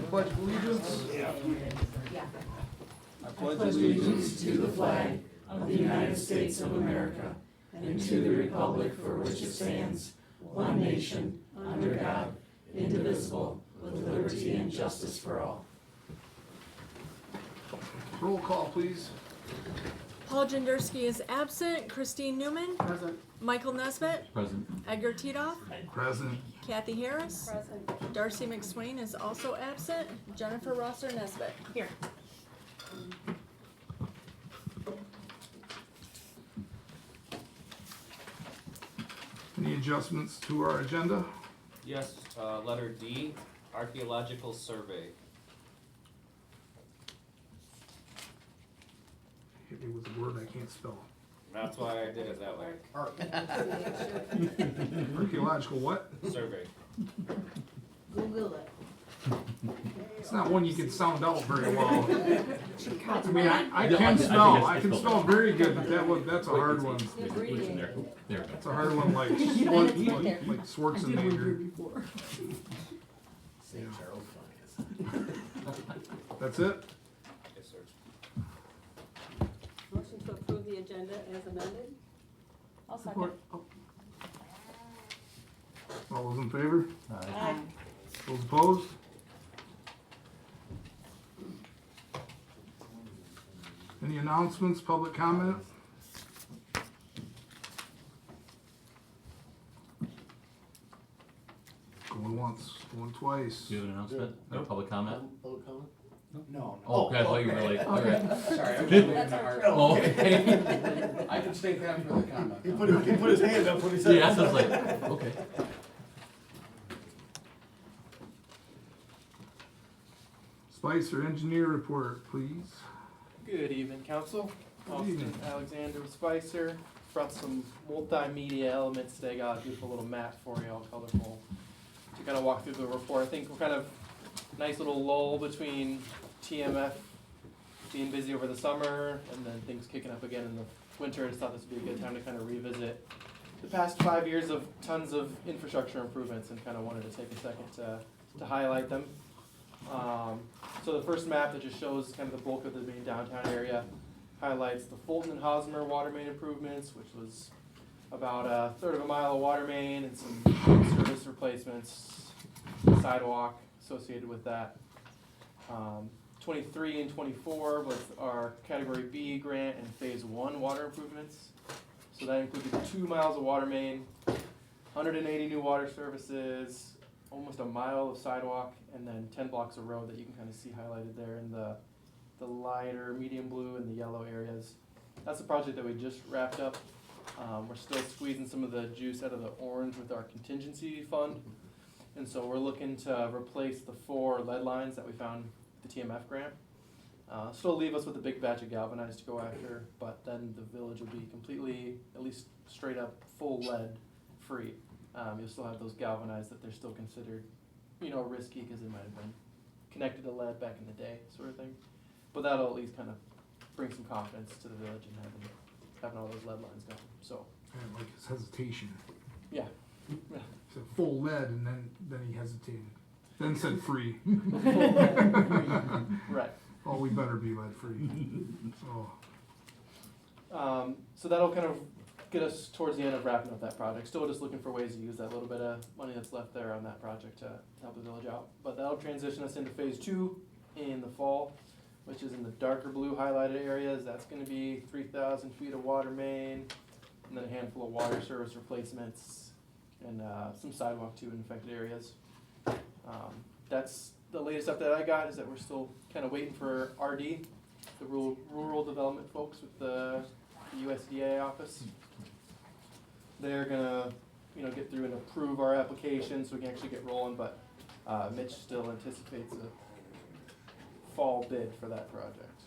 pledge of allegiance. I pledge allegiance to the flag of the United States of America and to the republic for which it stands, one nation, under God, indivisible, with liberty and justice for all. Roll call, please. Paul Jenderski is absent. Christine Newman. Present. Michael Nesbitt. Present. Edgar Titoff. Present. Kathy Harris. Present. Darcy McSwain is also absent. Jennifer Rosser Nesbitt. Here. Any adjustments to our agenda? Yes, letter D, archaeological survey. Hit me with a word I can't spell. That's why I did it that way. Archaeological what? Survey. Google it. It's not one you can sound out very well. I mean, I Yeah, can I spell. think I it's can spelled spell very good, but that's a hard one. There we go. It's a hard one like Schwarzenegger. St. Charles Fine. That's it? Yes, sir. Motion to approve the agenda as amended? I'll Support. All those in favor? Aye. Those opposed? Any announcements, public comment? Going once, going twice. Do you have an announcement or public comment? Public comment? No. Oh, okay, I thought you were like, okay. Sorry, I was waiting That's to our heart. turn. Oh, okay. I can stay after the comment. He put his hand up when he said. Yeah, so I was like, okay. Spicer, engineer report, please. Good evening, council. Good Austin evening. Alexander with Spicer. Brought some multimedia elements today. Got a beautiful little map for you, all colorful, to kind of walk through the report. I think we're kind of nice little lull between TMF being busy over the summer and then things kicking up again in the winter. I just thought this would be a good time to kind of revisit the past 5 years of tons of infrastructure improvements and kind of wanted to take a second to highlight them. So the first map that just shows kind of the bulk of the main downtown area highlights the Fulton and Hosmer water main improvements, which was about a third of a mile of water main and some service replacements, sidewalk associated with that. 23 and 24 was our Category B grant and Phase 1 water improvements. So that included 2 miles of water main, 180 new water services, almost a mile of sidewalk, and then 10 blocks of road that you can kind of see highlighted there in the lighter, medium blue, and the yellow areas. That's a project that we just wrapped up. We're still squeezing some of the juice out of the orange with our contingency fund. And so we're looking to replace the 4 lead lines that we found with the TMF grant. Still leave us with a big batch of galvanized to go after, but then the village will be completely, at least straight up, full lead free. You'll still have those galvanized that they're still considered, risky because they might have been connected to lead back in the day, sort of thing. But that'll at least kind of bring some confidence to the village and having all those lead lines gone. So, I like his hesitation. yeah. He said full lead and then he hesitated. Then said free. Right. Oh, we better be lead free. Oh. So that'll kind of get us towards the end of wrapping up that project. Still just looking for ways to use that little bit of money that's left there on that project to help the village out. But that'll transition us into Phase 2 in the fall, which is in the darker blue highlighted areas. That's going to be 3,000 feet of water main, and then a handful of water service replacements, and some sidewalk too in affected areas. That's the latest update I got, is that we're still kind of waiting for RD, the rural development folks with the USDA office. They're gonna, get through and approve our application so we can actually get rolling, but Mitch still anticipates a fall bid for that project.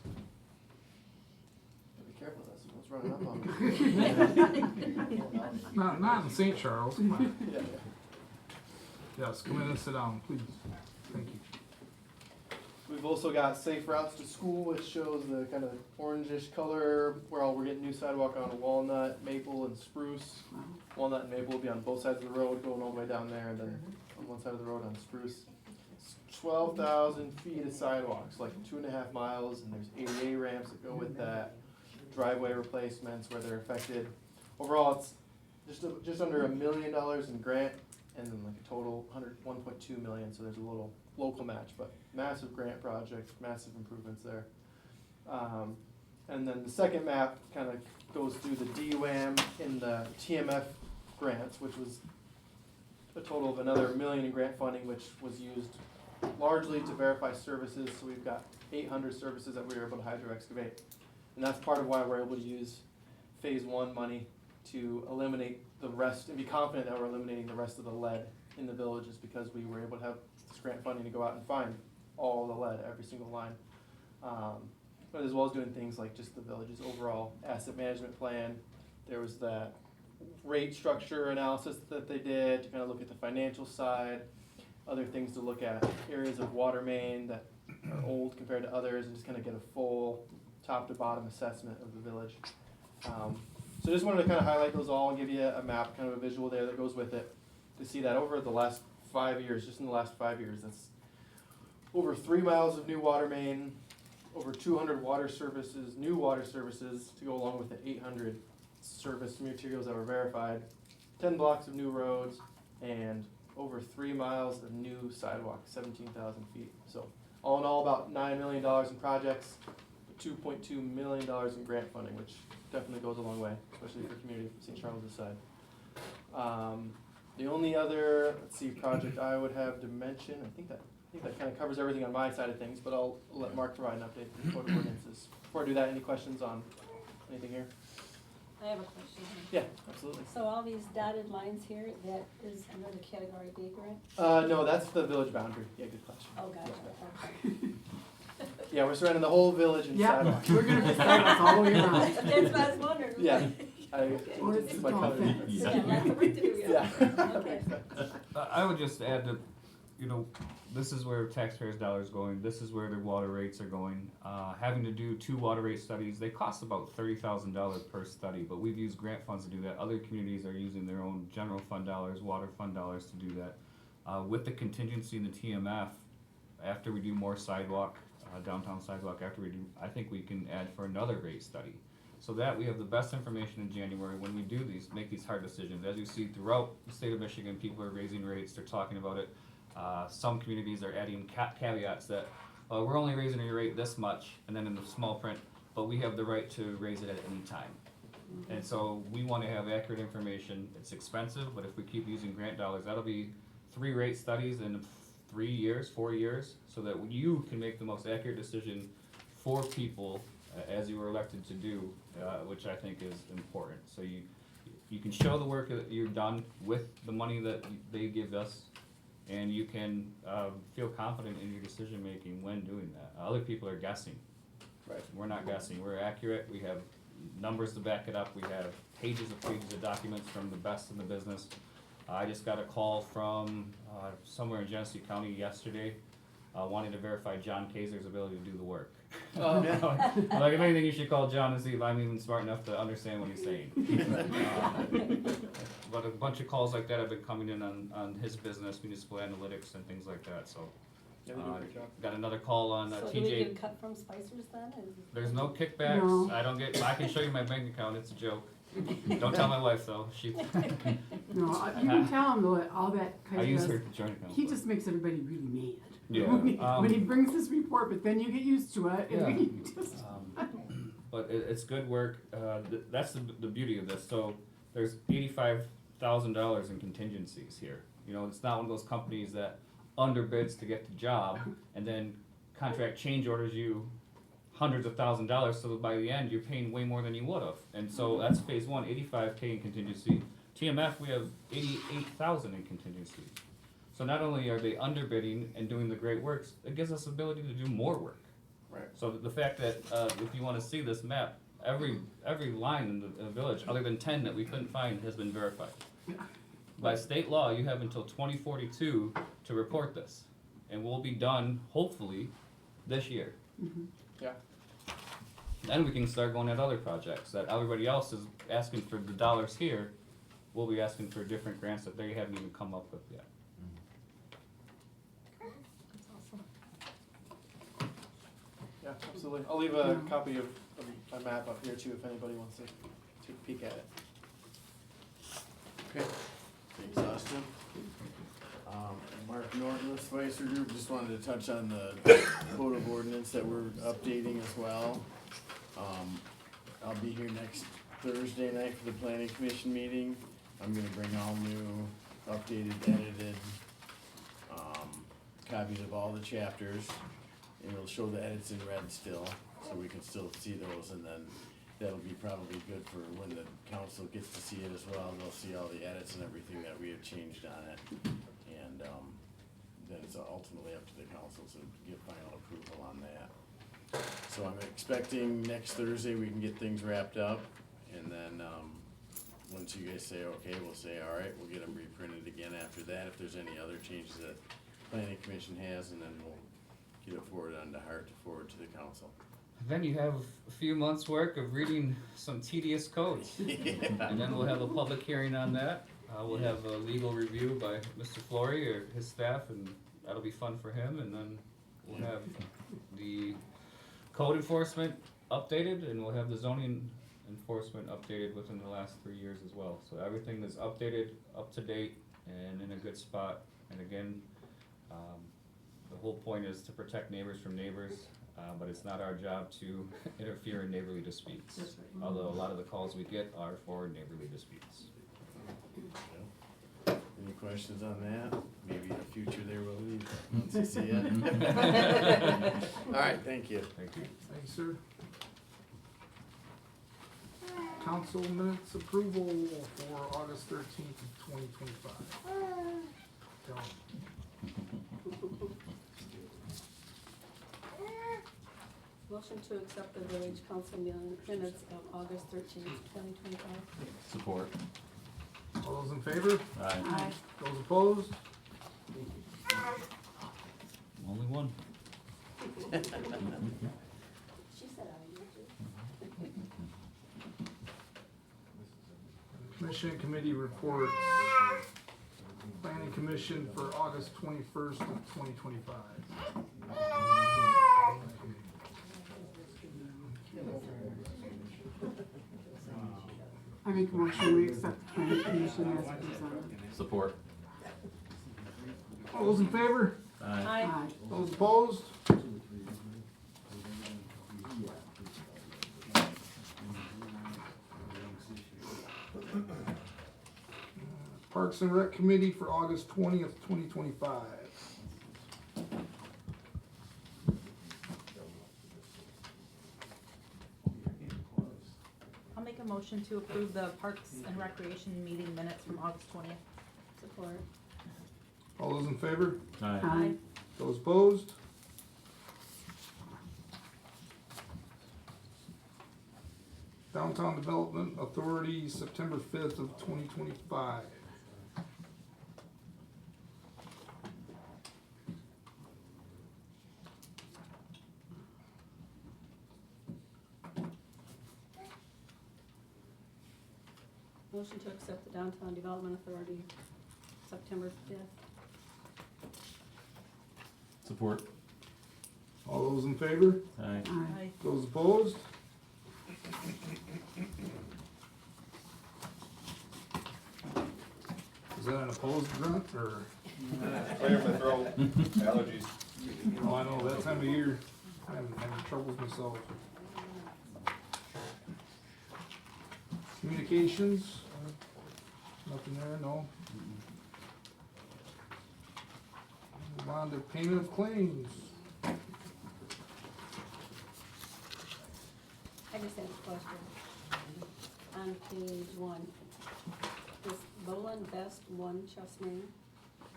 Be careful, that's what's running up on me. Not in St. Charles. Come on. Yeah. Yes, come in and sit down, please. Thank you. We've also got Safe Routes to School, which shows the kind of orangish color where we're getting new sidewalk on Walnut, Maple, and Spruce. Walnut and Maple will be on both sides of the road going all the way down there, and then on one side of the road on Spruce. 12,000 feet of sidewalks, like 2.5 miles, and there's ADA ramps that go with that, driveway replacements where they're affected. Overall, it's just under $1 million in grant, and then like a total 1.2 million, so there's a little local match, but massive grant project, massive improvements there. And then the second map kind of goes through the DWAM and the TMF grants, which was a total of another $1 million in grant funding, which was used largely to verify services. So we've got 800 services that we were able to hydro excavate, and that's part of why we're able to use phase 1 money to eliminate the rest and be confident that we're eliminating the rest of the lead in the villages, because we were able to have this grant funding to go out and find all the lead, every single line. But as well as doing things like just the village's overall asset management plan. There was that rate structure analysis that they did to kind of look at the financial side, other things to look at, areas of water main that are old compared to others, and just kind of get a full top to bottom assessment of the village. So just wanted to kind of highlight those all and give you a map, kind of a visual there that goes with it, to see that over the last 5 years, just in the last 5 years, that's over 3 miles of new water main, over 200 water services, new water services to go along with the 800 service materials that were verified, 10 blocks of new roads, and over 3 miles of new sidewalks, 17,000 feet. So all in all, about $9 million in projects, $2.2 million in grant funding, which definitely goes a long way, especially for the community of St. Charles' side. The only other, project I would have to mention, I think that kind of covers everything on my side of things, but I'll let Mark provide an update for the ordinances. Before I do that, any questions on anything here? I have a question. Yeah, absolutely. So all these dotted lines here, that is under the category B grant? No, that's the village boundary. Yeah, good question. Oh, gotcha, okay. Yeah, we're surrounding the whole village and Yeah, sidewalks. we're gonna be sidewalks all the way around. That's what I was wondering. Yeah, Or it's it's my tall color. fence. Yeah, lots of work to do, Yeah. Okay. I would just add that, you know, this is where taxpayers' dollars going, this is where their water rates are going. Having to do 2 water rate studies, they cost about $30,000 per study, but we've used grant funds to do that. Other communities are using their own general fund dollars, water fund dollars to do that. With the contingency in the TMF, after we do more sidewalk, downtown sidewalk, I think we can add for another rate study. So that we have the best information in January when we do make these hard decisions. As you see throughout the state of Michigan, people are raising rates, they're talking about it. Some communities are adding caveats that we're only raising your rate this much, and then in the small print, but we have the right to raise it at any time. And so we want to have accurate information. It's expensive, but if we keep using grant dollars, that'll be 3 rate studies in 3 years, 4 years, so that you can make the most accurate decision for people as you were elected to do, which I think is important. So you can show the work that you've done with the money that they give us, and you can feel confident in your decision making when doing that. Other people are guessing. Right. We're not guessing. We're accurate. We have numbers to back it up. We have pages of documents from the best in the business. I just got a call from somewhere in Genesee County yesterday, wanting to verify John Kaiser's ability to do the work. Oh. Like, if anything, you should call John and see if I'm even smart enough to understand what he's saying. But a bunch of calls like that have been coming in on his business, municipal analytics and things like that, so. Yeah, they do a great job. Got another call on So do we TJ. get cut from Spicer's then? There's no kickbacks. No. I can show you my bank account. It's a joke. Don't tell my wife though. She. No, you can tell him though, that all that I kind use of her does, joint account. he just makes everybody really mad. Yeah, When he brings this report, but then you get used to it, and Yeah. we just, But it's good work. That's the beauty of this. So there's $85,000 in contingencies here. You know, it's not one of those companies that underbids to get the job and then contract change orders you hundreds of $1,000s, so that by the end you're paying way more than you would have. And so that's phase 1, $85K in contingency. TMF, we have $88,000 in contingency. So not only are they underbidding and doing the great works, it gives us the ability to do more work. Right. So the fact that if you want to see this map, every line in the village, other than 10 that we couldn't find, has been verified. By state law, you have until 2042 to report this, and we'll be done hopefully this year. Yeah. Then we can start going at other projects that everybody else is asking for the dollars here. We'll be asking for different grants that they haven't even come up with yet. absolutely. I'll leave a Yeah. copy of my map up here too if anybody wants to take a peek at it. Okay, thanks, Austin. Mark Norton with Spicer Group, just wanted to touch on the code of ordinance that we're updating as well. I'll be here next Thursday night for the planning commission meeting. I'm gonna bring all new, updated, edited, copies of all the chapters. And it'll show the edits in red still, so we can still see those, and then that'll be probably good for when the council gets to see it as well. They'll see all the edits and everything that we have changed on it. And, then it's ultimately up to the council to give final approval on that. So I'm expecting next Thursday we can get things wrapped up, and then, once you guys say okay, we'll say, all right, we'll get them reprinted again after that, if there's any other changes that planning commission has, and then we'll get it forwarded on to Hart to forward to the council. Then you have a few months' work of reading some tedious codes. And then we'll have a public hearing on that. We'll have a legal review by Mr. Flory or his staff, and that'll be fun for him. And then we'll have the code enforcement updated, and we'll have the zoning enforcement updated within the last 3 years as well. So everything is updated, up to date, and in a good spot. And again, the whole point is to protect neighbors from neighbors, but it's not our job to interfere in neighborly disputes. That's right. Although a lot of the calls we get are for neighborly disputes. Any questions on that? Maybe in the future there will be, once you see it. All right, thank you. Thank you. Thanks, sir. Council minutes approval for August 13th of 2025. Motion to accept the village council minutes of August 13th, 2025. Support. All those in favor? Aye. Aye. Those opposed? Only one. She said Commission and committee reports. Planning commission for August 21st of 2025. I make a motion, we accept the planning commission as presented. Support. All those in favor? Aye. Aye. Those opposed? Parks and Rec Committee for August 20th, 2025. I'll make a motion to approve the Parks and Recreation meeting minutes from August 20th. Support. All those in favor? Aye. Aye. Those opposed? Downtown Development Authority, September 5th of 2025. Motion to accept the Downtown Development Authority, September 5th. Support. All those in favor? Aye. Aye. Those opposed? Is that an opposed grunt, or? Clear my throat, allergies. Oh, I know, that time of year, I'm having troubles myself. Communications, nothing there, no. Move on to payment of claims. I just have a question. On page 1, this Boland Best 1 Chestnut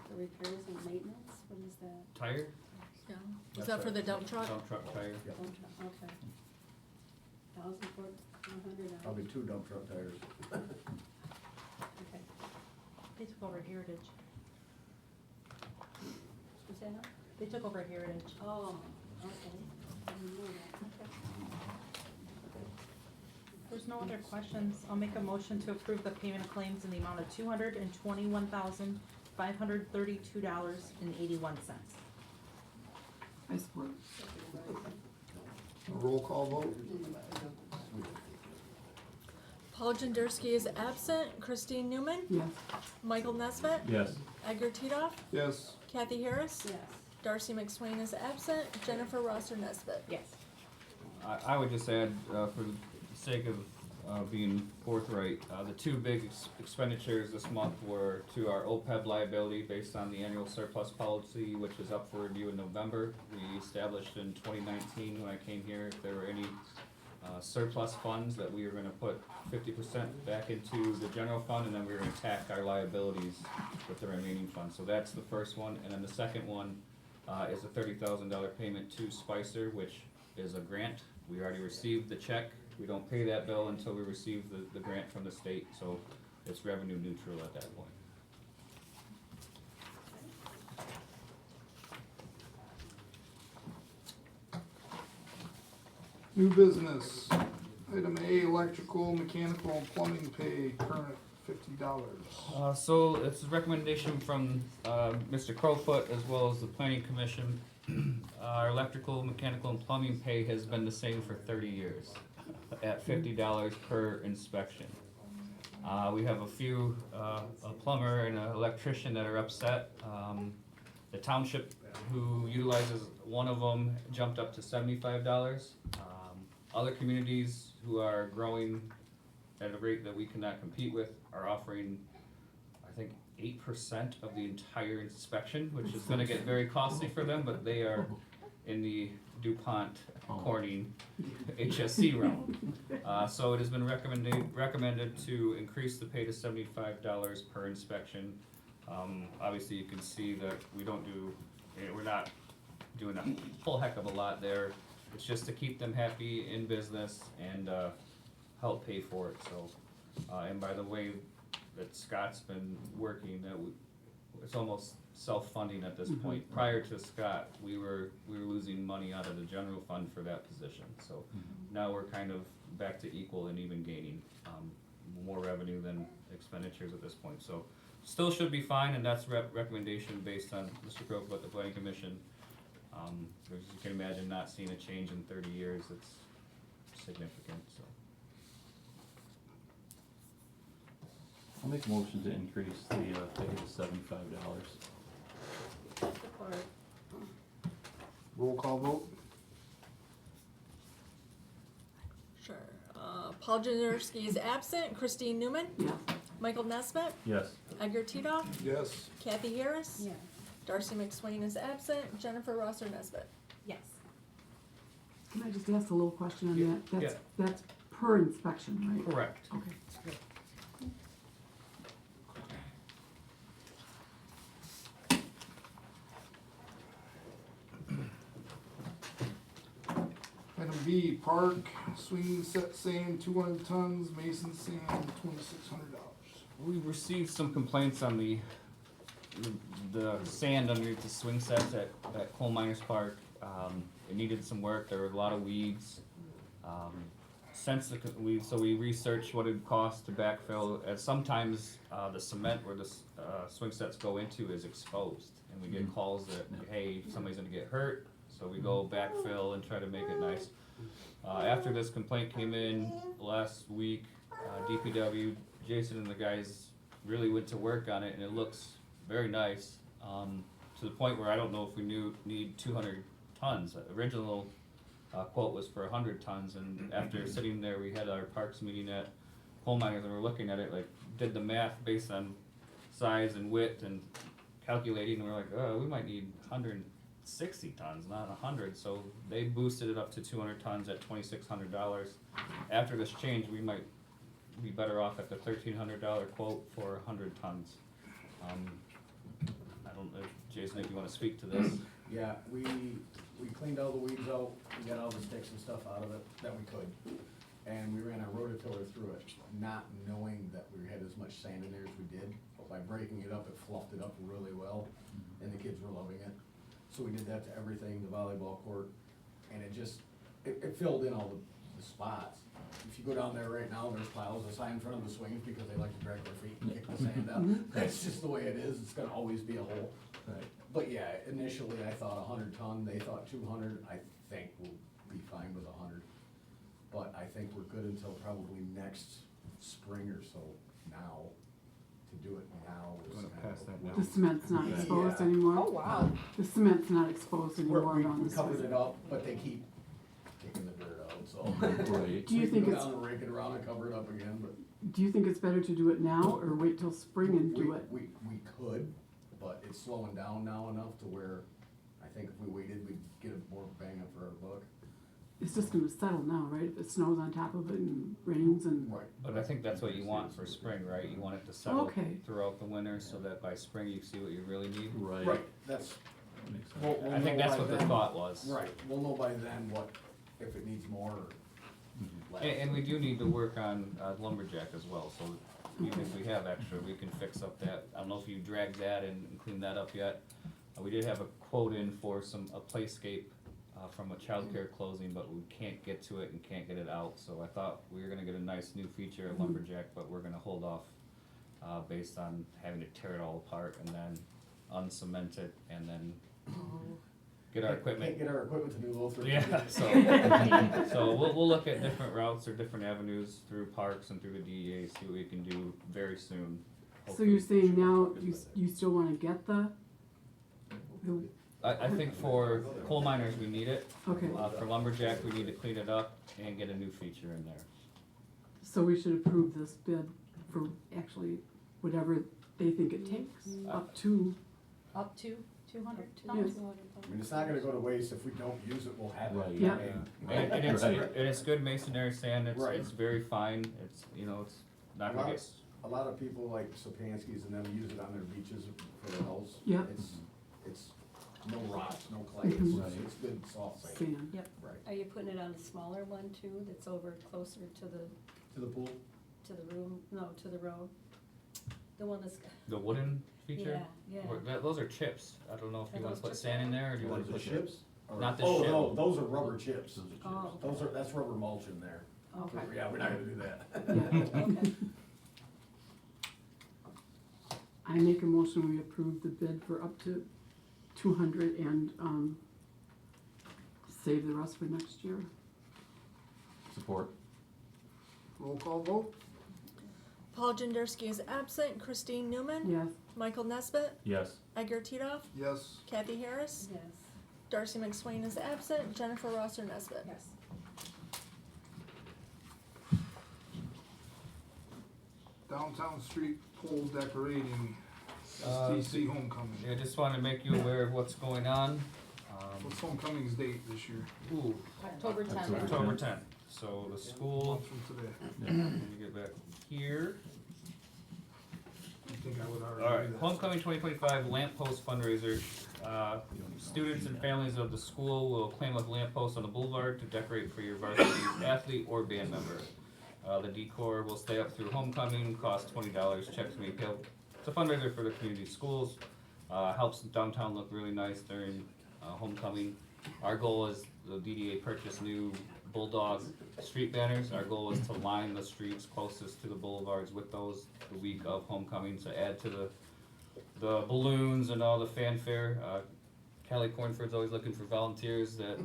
for repairs and maintenance, what is that? Tire? Yeah. Is that for the dump truck? Dump truck tire. Okay. $1,400. Probably 2 dump truck tires. Okay. They took over Heritage. Is that not? They took over Heritage. Oh, okay. I didn't know that. Okay. If there's no other questions, I'll make a motion to approve the payment of claims in the amount of $221,532.81. I support. Roll call vote? Paul Jenderski is absent. Christine Newman, Yes. Michael Nesbitt, Yes. Edgar Titoff, Yes. Kathy Harris, Yes. Darcy McSwain is absent. Jennifer Rosser Nesbitt. Yes. I would just add, for the sake of being forthright, the two big expenditures this month were to our OPEB liability based on the annual surplus policy, which is up for review in November. We established in 2019 when I came here, if there were any surplus funds, that we were gonna put 50% back into the general fund, and then we were gonna tack our liabilities with the remaining funds. So that's the first one, and then the second one is a $30,000 payment to Spicer, which is a grant. We already received the check. We don't pay that bill until we receive the grant from the state, so it's revenue neutral at that point. New business. Item A, electrical, mechanical, and plumbing pay, current $50. So it's a recommendation from Mr. Crowfoot as well as the planning commission. Our electrical, mechanical, and plumbing pay has been the same for 30 years at $50 per inspection. We have a few, a plumber and an electrician that are upset. The township who utilizes one of them jumped up to $75. Other communities who are growing at a rate that we cannot compete with are offering, I think, 8% of the entire inspection, which is gonna get very costly for them, but they are in the DuPont Corning HSC realm. So it has been recommended to increase the pay to $75 per inspection. Obviously, you can see that we don't do, we're not doing a whole heck of a lot there. It's just to keep them happy in business and help pay for it. So, and by the way that Scott's been working, it's almost self-funding at this point. Prior to Scott, we were losing money out of the general fund for that position. So now we're kind of back to equal and even gaining more revenue than expenditures at this point. So still should be fine, and that's recommendation based on Mr. Grove, but the planning commission. As you can imagine, not seeing a change in 30 years, it's significant, so. I'll make a motion to increase the pay to $75. Support. Roll call vote? Sure. Paul Jenderski is absent. Christine Newman, Yes. Michael Nesbitt, Yes. Edgar Titoff, Yes. Kathy Harris, Yes. Darcy McSwain is absent. Jennifer Rosser Nesbitt. Yes. Can I just ask a little question on Yeah, that? That's per inspection, right? Correct. Okay. Item B, park, swing set sand, 200 tons, mason sand, $2,600. We received some complaints on the sand underneath the swing sets at Coal Miners Park. It needed some work. There were a lot of weeds. So we researched what it would cost to backfill. And sometimes the cement where the swing sets go into is exposed, and we get calls that hey, somebody's gonna get hurt. So we go backfill and try to make it nice. After this complaint came in last week, DPW, Jason and the guys really went to work on it, and it looks very nice. To the point where I don't know if we need 200 tons. The original quote was for 100 tons, and after sitting there, we had our parks meeting at Coal Miners, and we're looking at it, like, did the math based on size and width and calculating, and we're like, oh, we might need 160 tons, not 100. So they boosted it up to 200 tons at $2,600. After this change, we might be better off at the $1,300 quote for 100 tons. I don't know, Jason, if you wanna speak to this. Yeah, we cleaned all the weeds out, we got all the sticks and stuff out of it that we could. And we ran a rototiller through it, not knowing that we had as much sand in there as we did. But by breaking it up, it fluffed it up really well, and the kids were loving it. So we did that to everything, the volleyball court, and it filled in all the spots. If you go down there right now, there's piles of sand in front of the swings because they like to drag their feet and kick the sand out. That's just the way it is, it's gonna always be a hole. Right. But yeah, initially I thought 100 ton, they thought 200, I think we'll be fine with 100. But I think we're good until probably next spring or so now, to do it now. is Wanna kind pass of- that down? The cement's not exposed Yeah. anymore? Oh, wow. The cement's not exposed We're- anymore We around the covered street? it up, but they keep taking the dirt out, so. Right. Do you We think go it's, down and rake it around and cover it up again, but. do you think it's better to do it now or wait till spring and do it? We could, but it's slowing down now enough to where I think if we waited, we'd get a more bang up for our buck. It's just gonna settle now, right? If it snows on top of it and rains and, Right. But I think that's what you want for spring, right? You want it to settle Okay. throughout the winter so that by spring you see what you really need. Right. Right, that's, Makes sense. we'll I think know that's by what the then- thought was. Right, we'll know by then what, if it needs more or less. And we do need to work on lumberjack as well, so even if we have extra, we can fix up that. I don't know if you dragged that and cleaned that up yet. We did have a quote in for a playscape from a childcare closing, but we can't get to it and can't get it out. So I thought we were gonna get a nice new feature at lumberjack, but we're gonna hold off based on having to tear it all apart and then uncement it and then get our equipment. Can't get our equipment to New Lothar. Yeah, so we'll look at different routes or different avenues through parks and through the DEA, see what we can do very soon. so you're saying now Hopefully. you still wanna get the, I think for coal miners, we need it. okay, For lumberjack, we need to clean it up and get a new feature in there. so we should approve this bid for actually whatever they think it takes, up to, Up to 200? yes. I mean, it's not gonna go to waste, if we don't use it, we'll have Right. it. Yeah. I mean, And it's, Right. and it's good masonry sand, Right. it's very fine, it's, it's not gonna get, A lot of people like Sopanski's and them use it on their beaches for their house. Yeah. It's no rocks, no clay, Mhm. it's good soft sand. Sand. Right. Are you putting it on a smaller one too, that's over closer to To the pool? the room, no, to the road? The one that's, the wooden feature. yeah. Those are chips, I don't know if Are you wanna those put chips? sand in there, or do you wanna The put chips? Or- Not the Oh, ship. no, those are rubber chips. Those are chips. Oh, That's rubber mulch in there. okay. Yeah, we're not gonna do that. Yeah. Okay. I make a motion, we approve the bid for up to 200 and, save the rest for next year. Support. Roll call vote? Paul Jenderski is absent. Christine Newman. Yes, Michael Nesbitt. Yes. Edgar Titoff. Yes. Kathy Harris. Yes. Darcy McSwain is absent. Jennifer Rosser Nesbitt. Yes. Downtown street pole decorating, Uh, STC homecoming. Yeah, just wanna make you aware of what's going on. What's homecoming's date this year? Ooh, October 10th. October October 10th, so the A school, month from today. let me get back here. I think I would already Alright, do that. homecoming 2025 lamp post fundraiser. Students and families of the school will claim with lamp posts on the boulevard to decorate for your varsity athlete or band member. The decor will stay up through homecoming, costs $20, checks may be paid. It's a fundraiser for the community schools, helps downtown look really nice during homecoming. Our goal is the DDA purchased new Bulldog street banners. Our goal is to line the streets closest to the boulevards with those the week of homecoming to add to the balloons and all the fanfare. Kelly Cornford's always looking for volunteers that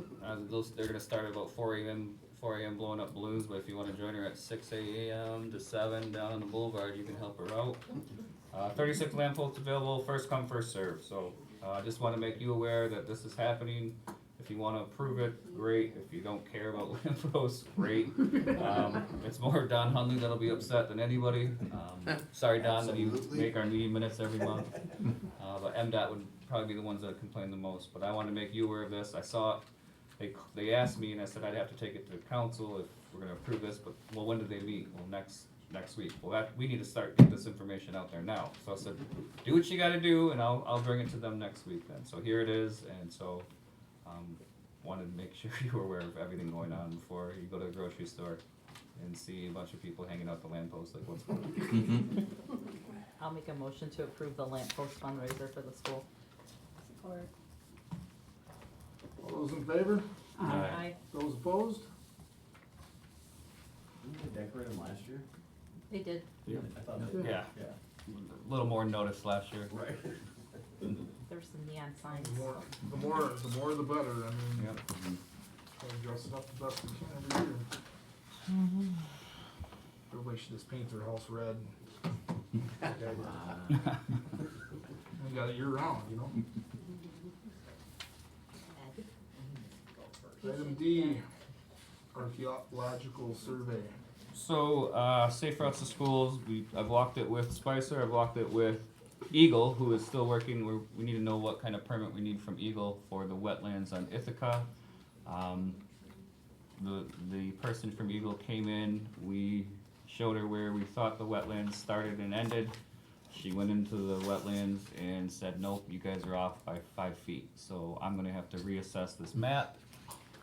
they're gonna start at about 4 a.m. blowing up balloons, but if you wanna join her at 6 a.m. to 7 down on the boulevard, you can help her out. 36 lamp posts available, first come, first serve. So I just wanna make you aware that this is happening. If you wanna approve it, great. If you don't care about lamp posts, great. It's more Don Hunley that'll be upset than anybody. Sorry, Don, that you Absolutely. make our meeting minutes every month. But MDOT would probably be the ones that complain the most. But I wanted to make you aware of this. I saw it. They asked me, and I said I'd have to take it to council if we're gonna approve this. But well, when do they meet? Well, next week. Well, we need to start getting this information out there now. So I said, do what you gotta do, and I'll bring it to them next week then. So here it is, and so, wanted to make sure you were aware of everything going on before you go to the grocery store and see a bunch of people hanging out the lampposts, like what's going on. I'll make a motion to approve the lamp post fundraiser for the school. Support. All those in favor? Aye. Those opposed? Didn't they decorate them last year? They did. I thought they. Yeah, Yeah, a little more notice last year. right. There's some neon signs. The more the better, I mean. Yep. Gotta dress it up the best we can every year. Everybody should just paint their house red. We got it year round, you know? Item D, archaeological survey. So, Safe Routes to Schools, I've walked it with Spicer, I've walked it with Eagle, who is still working. We need to know what kind of permit we need from Eagle for the wetlands on Ithaca. The person from Eagle came in, we showed her where we thought the wetlands started and ended. She went into the wetlands and said, nope, you guys are off by 5 feet. So I'm gonna have to reassess this map.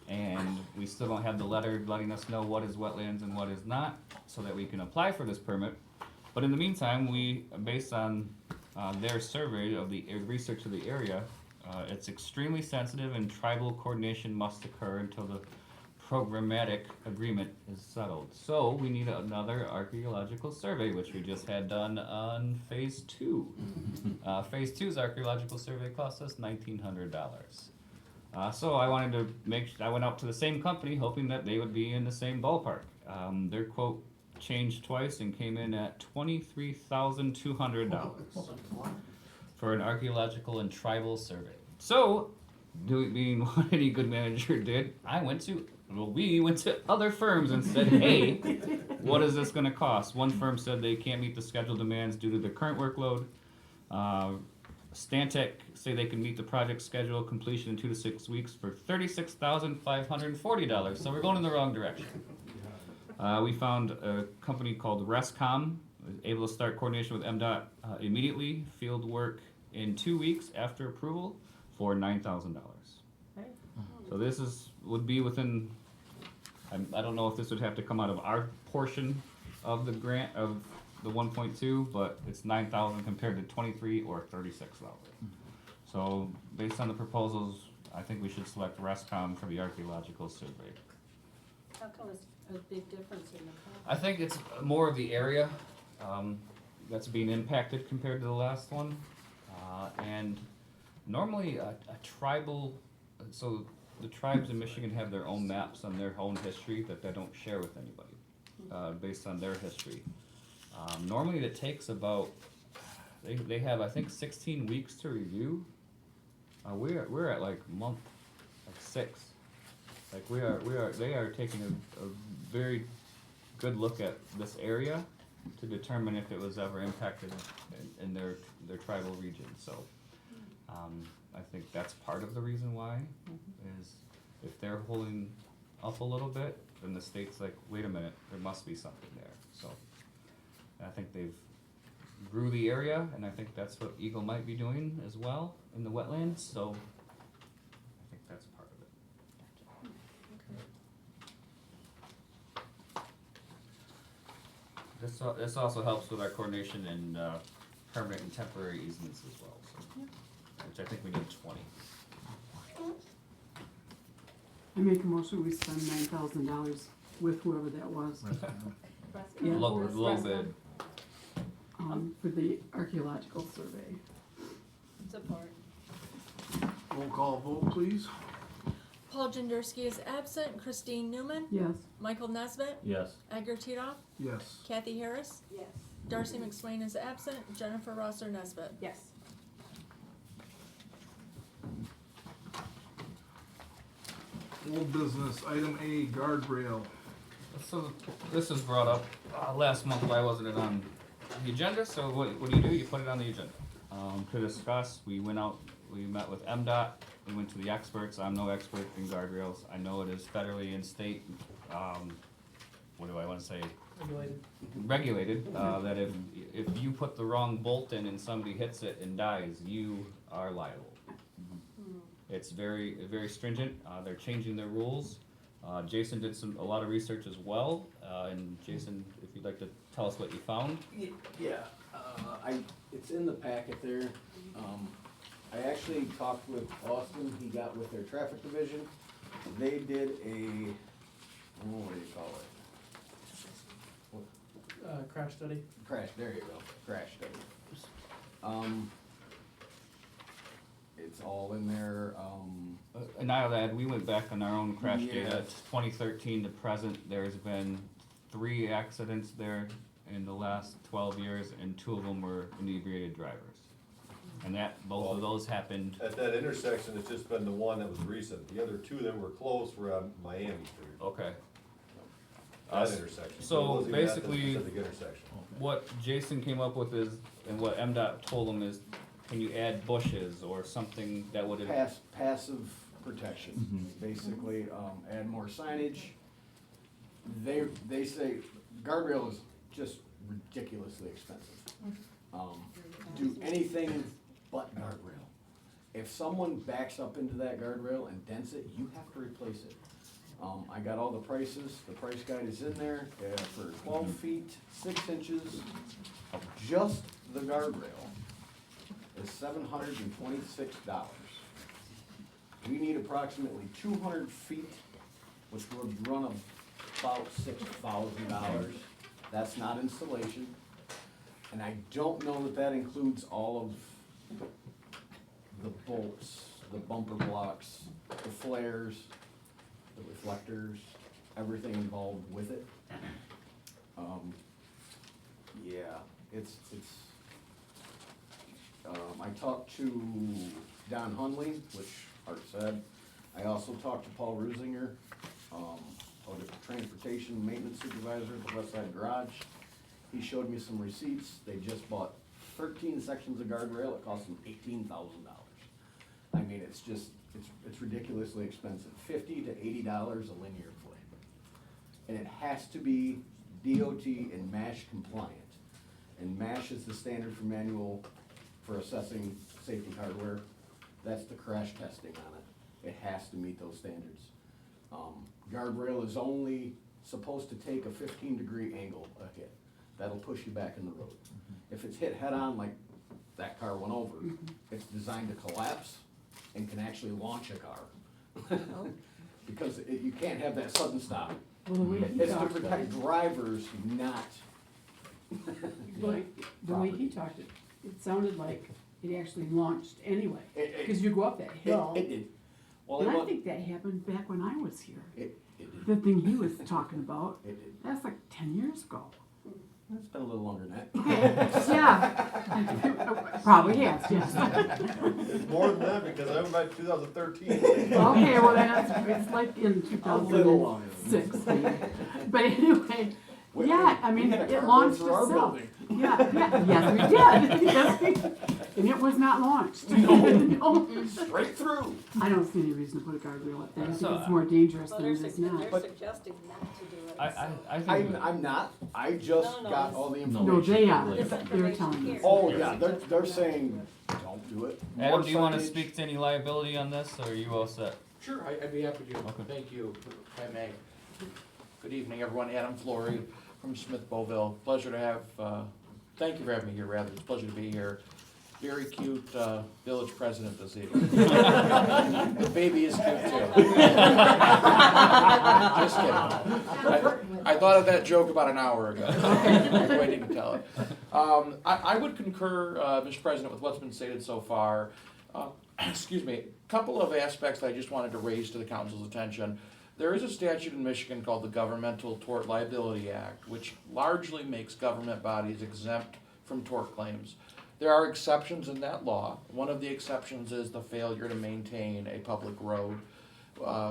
And we still don't have the letter letting us know what is wetlands and what is not, so that we can apply for this permit. But in the meantime, based on their survey of the research of the area, it's extremely sensitive and tribal coordination must occur until the programmatic agreement is settled. So we need another archaeological survey, which we just had done on phase 2. Phase 2's archaeological survey cost us $1,900. So I wanted to I went out to the same company hoping that they would be in the same ballpark. Their quote changed twice and came in at $23,200 for an archaeological and tribal survey. So, being what any good manager did, we went to other firms and said, hey, what is this gonna cost? One firm said they can't meet the schedule demands due to the current workload. Stantec say they can meet the project schedule completion in 2 to 6 weeks for $36,540. So we're going in the wrong direction. We found a company called Rescom, able to start coordination with MDOT immediately, field work in 2 weeks after approval for $9,000. So this would be within, I don't know if this would have to come out of our portion of the grant of the 1.2, but it's 9,000 compared to 23 or 36,000. So based on the proposals, I think we should select Rescom for the archaeological survey. How come it's a big difference in the cost? I think it's more of the area that's being impacted compared to the last one. And normally a tribal, so the tribes in Michigan have their own maps on their own history that they don't share with anybody based on their history. Normally it takes about, they have I think 16 weeks to review. We're at like month 6. Like they are taking a very good look at this area to determine if it was ever impacted in their tribal region. So I think that's part of the reason why is if they're holding up a little bit, then the state's like, wait a minute, there must be something there. So I think they've grew the area, and I think that's what Eagle might be doing as well in the wetlands. So I think that's part of it. This also helps with our coordination and permanent and temporary easements as well. So, which I think we need 20. I make a motion, we spend $9,000 with whoever that was. Yeah. Low bid. For the archaeological survey. Support. Roll call vote, please. Paul Jenderski is absent. Christine Newman. Yes. Michael Nesbitt. Yes. Edgar Titoff. Yes. Kathy Harris. Yes. Darcy McSwain is absent. Jennifer Rosser Nesbitt. Yes. Old business, item A, guardrail. So this was brought up last month. Why wasn't it on the agenda? So what do? You put it on the agenda to discuss. We went out. We met with MDOT. We went to the experts. I'm no expert in guardrails. I know it is federally and state. What do I want to say? Regulated. That if you put the wrong bolt in and somebody hits it and dies, you are liable. It's very stringent. They're changing their rules. Jason did a lot of research as well. And Jason, if you'd like to tell us what you found. Yeah, it's in the packet there. I actually talked with Austin, he got with their traffic division. They did what do you call it? Crash study? There you go, crash study. It's all in there, and I'll add, we went back on our own crash data, Yes. 2013 to present, there's been 3 accidents there in the last 12 years, and 2 of them were inebriated drivers. And both of those happened, At that intersection, it's just been the one that was recent. The other 2 that were close were on Miami Street. okay. That intersection. so it wasn't even at the basically- specific intersection. What Jason came up with is, and what MDOT told him is, can you add bushes or something that would, Passive protection, basically, add more signage. They say guardrail is just ridiculously expensive. Do anything but guardrail. If someone backs up into that guardrail and dents it, you have to replace it. I got all the prices, the price guide is in there, for 12 feet, 6 inches of just the guardrail is $726. We need approximately 200 feet, which would run about $6,000. That's not installation. And I don't know that that includes all of the bolts, the bumper blocks, the flares, the reflectors, everything involved with it. Yeah, I talked to Don Hunley, which Art said. I also talked to Paul Rusinger, the transportation maintenance supervisor at the West Side Garage. He showed me some receipts. They just bought 13 sections of guardrail. It cost them $18,000. I mean, it's ridiculously expensive. $50 to $80 a linear foot. And it has to be DOT and MASH compliant. And MASH is the standard for manual for assessing safety hardware. That's the crash testing on it. It has to meet those standards. Guardrail is only supposed to take a 15-degree angle a hit. That'll push you back in the road. If it's hit head-on like that car went over, it's designed to collapse and can actually launch a car. Because you can't have that sudden stop. Well, the way he It's to talked about protect it, drivers, not. the way he talked it sounded like it actually launched anyway. It- Because you go up that hill. It did. Well, And it I was, think that happened back when I was here. it did. The thing he was talking about, It did. that's like 10 years ago. It's been a little longer than that. Yeah. Probably has, yes. It's more than that because I went back to 2013. Okay, well, it's like in A little longer. 2006. maybe. But anyway, We- yeah, I we mean, had a it car go launched through our itself. building. Yeah, yes, we did. Yes, we did. And it was not launched. No. Straight through. I don't see any reason to put a guardrail up there. I think So, it's more dangerous Well, than it is now. they're suggesting not to do it, so. I think. I'm not. I just No, got it's- all the No, No, information. they are. This They're information telling here. us. Oh, yeah, they're saying, don't do it. Adam, More do you wanna signage. speak to any liability on this, or are you all set? Sure, I'd be happy to. Okay. Thank you, if I may. Good evening, everyone. Adam Flory from Smith Boville. Pleasure to have, thank you for having me here, rather. It's a pleasure to be here. Very cute village president this evening. The baby is cute too. Just kidding. I thought of that joke about an hour ago. I was waiting to tell it. I would concur, Mr. President, with what's been stated so far. Excuse me, a couple of aspects that I just wanted to raise to the council's attention. There is a statute in Michigan called the Governmental Tort Liability Act, which largely makes government bodies exempt from tort claims. There are exceptions in that law. One of the exceptions is the failure to maintain a public road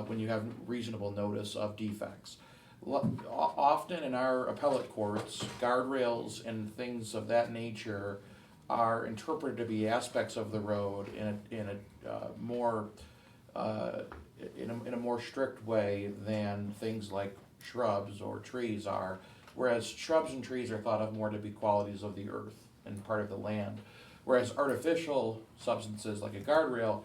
when you have reasonable notice of defects. Often in our appellate courts, guardrails and things of that nature are interpreted to be aspects of the road in a more strict way than things like shrubs or trees are, whereas shrubs and trees are thought of more to be qualities of the earth and part of the land, whereas artificial substances like a guardrail,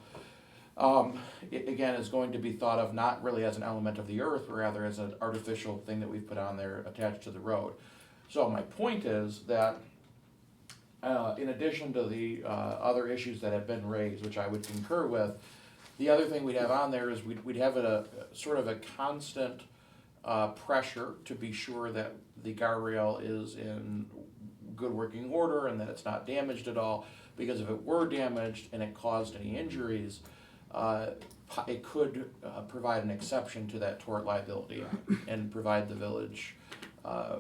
again, is going to be thought of not really as an element of the earth, but rather as an artificial thing that we've put on there attached to the road. So my point is that in addition to the other issues that have been raised, which I would concur with, the other thing we'd have on there is we'd have a sort of a constant pressure to be sure that the guardrail is in good working order and that it's not damaged at all, because if it were damaged and it caused any injuries, it could provide an exception to that tort liability and provide the village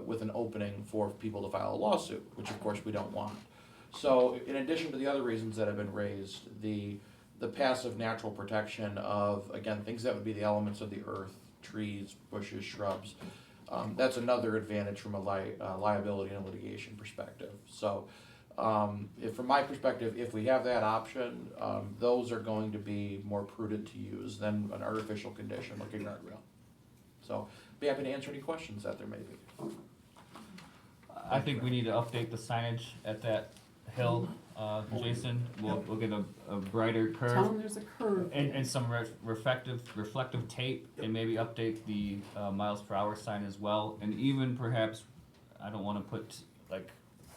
with an opening for people to file a lawsuit, which of course we don't want. So in addition to the other reasons that have been raised, the passive natural protection of, again, things that would be the elements of the earth, trees, bushes, shrubs, that's another advantage from a liability and litigation perspective. So if from my perspective, if we have that option, those are going to be more prudent to use than an artificial condition like a guardrail. So be happy to answer any questions that there may be. I think we need to update the signage at that hill, Jason. We'll get a brighter curve. Tell them there's a curve. And some reflective tape, and maybe update the miles per hour sign as well, and even perhaps, I don't wanna put like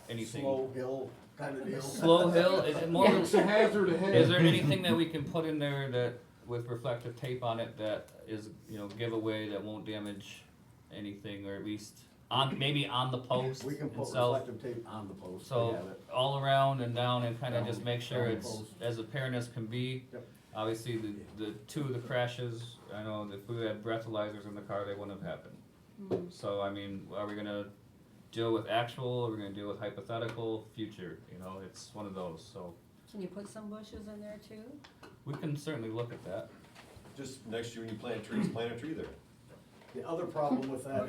anything. Slow hill kind of deal. Slow hill, is it more? It's a hazard ahead. Is there anything that we can put in there that, with reflective tape on it, that is, giveaway, that won't damage anything, or at least maybe on the post We can put itself? reflective tape on the post. We So have it. all around and down, and kind of Down- just make sure down the it's post. as apparent as can be. Yep. Obviously, the two of the crashes, I know if we had breathalyzers in the car, they wouldn't have happened. So I mean, are we gonna deal with actual, or are we gonna deal with hypothetical, future? It's one of those, so Can you put some bushes in there too? we can certainly look at that. Just next year when you plant trees, plant a tree there. The other problem with that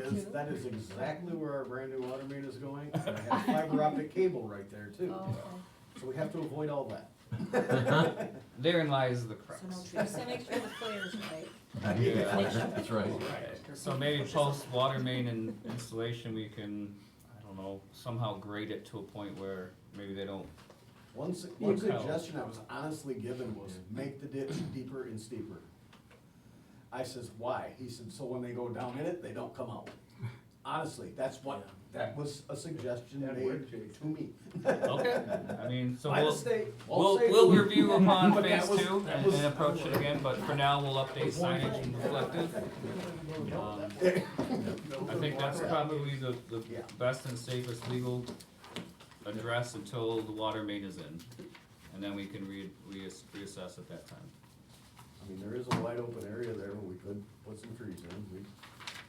is exactly where our brand new water main is going, and I have fiber optic cable right there too. Oh, okay. So we have to avoid all that. Therein lies the crux. Just to make sure the flare's right. Yeah. That's right. So maybe post water main and installation, we can, I don't know, somehow grade it to a point where maybe they don't. One suggestion I was honestly given was make the ditch deeper and steeper. I says, why? He said, so when they go down in it, they don't come out. Honestly, that was a suggestion made to me. Okay, I mean, so By the we'll, state. we'll review upon But that phase was- two that and was- approach it again, but for now, we'll update signage and reflective. I think that's probably the Yeah. best and safest legal address until the water main is in. And then we can reassess at that time. I mean, there is a wide open area there where we could put some trees in.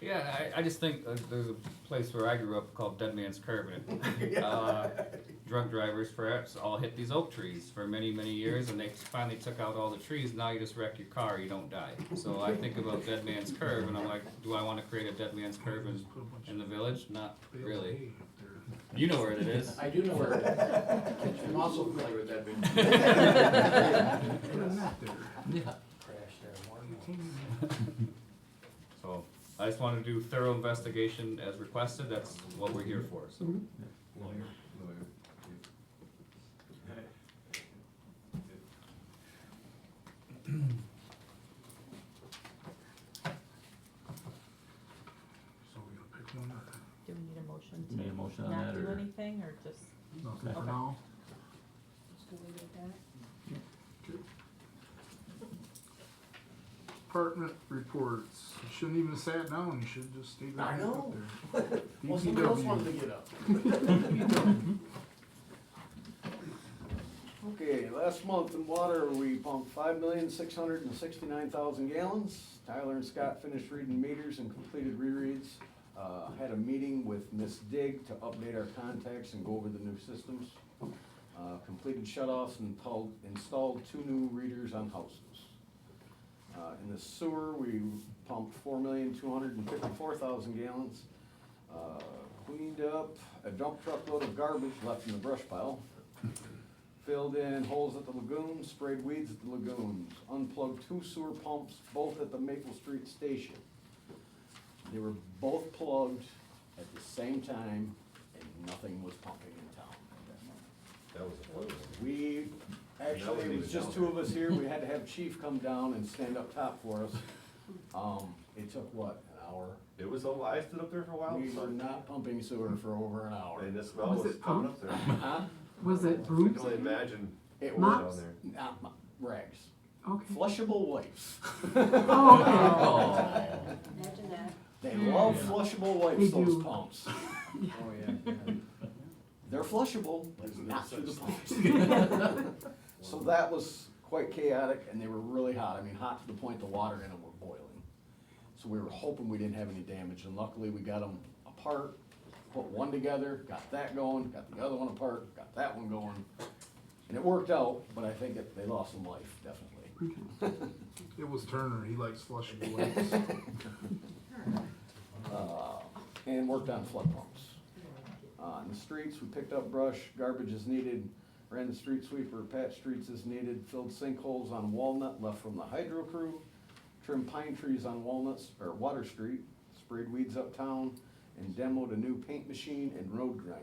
Yeah, I just think there's a place where I grew up called Dead Man's Curve, and drunk drivers perhaps all hit these oak trees for many, many years, and they finally took out all the trees. Now you just wreck your car, you don't die. So I think about Dead Man's Curve, and I'm like, do I want to create a Dead Man's Curve in the village? Not really. You know where it is. I do know where it is. I'm also familiar with that. Yeah. So I just want to do thorough investigation as requested. That's what we're here for. So. So we gonna pick one or Do we need a motion Need a motion on not that, do or? anything, or just? nothing for Okay. now? Just gonna leave it at that. Department reports. You shouldn't even have sat down, you should've just stayed right I up know. there. Well, somebody else DPW. wanted to get up. Okay, last month in water, we pumped 5,669,000 gallons. Tyler and Scott finished reading meters and completed rereads. Had a meeting with Miss Dig to update our contacts and go over the new systems. Completed shutoffs and installed 2 new readers on houses. In the sewer, we pumped 4,254,000 gallons. Cleaned up a dump truck load of garbage left in the brush pile. Filled in holes at the lagoons, sprayed weeds at the lagoons, unplugged 2 sewer pumps, both at the Maple Street station. They were both plugged at the same time, and nothing was pumping in town at that moment. That was a fun one. We, actually, it was just 2 of us here, we had to have Chief come down and stand up top for us. It took what, an hour? It was, I stood up there for a while. We were not pumping sewer for over an hour. And the smell Was was it coming up there. Huh? Was it I can brooms? only imagine It what was was down there. not rags. Okay. Flushable wipes. Oh, okay. Imagine that. They love flushable wipes, They those do. pumps. Oh, yeah. They're flushable, but not through the pumps. So that was quite chaotic, and they were really hot. I mean, hot to the point the water in them were boiling. So we were hoping we didn't have any damage, and luckily we got them apart, put one together, got that going, got the other one apart, got that one going. And it worked out, but I think they lost some life, definitely. It was Turner, he likes flushing the lakes. And worked on flood pumps. In the streets, we picked up brush, garbage is needed, ran the street sweeper, patched streets as needed, filled sinkholes on Walnut left from the hydro crew, trimmed pine trees on Water Street, sprayed weeds uptown, and demoed a new paint machine and road grinder.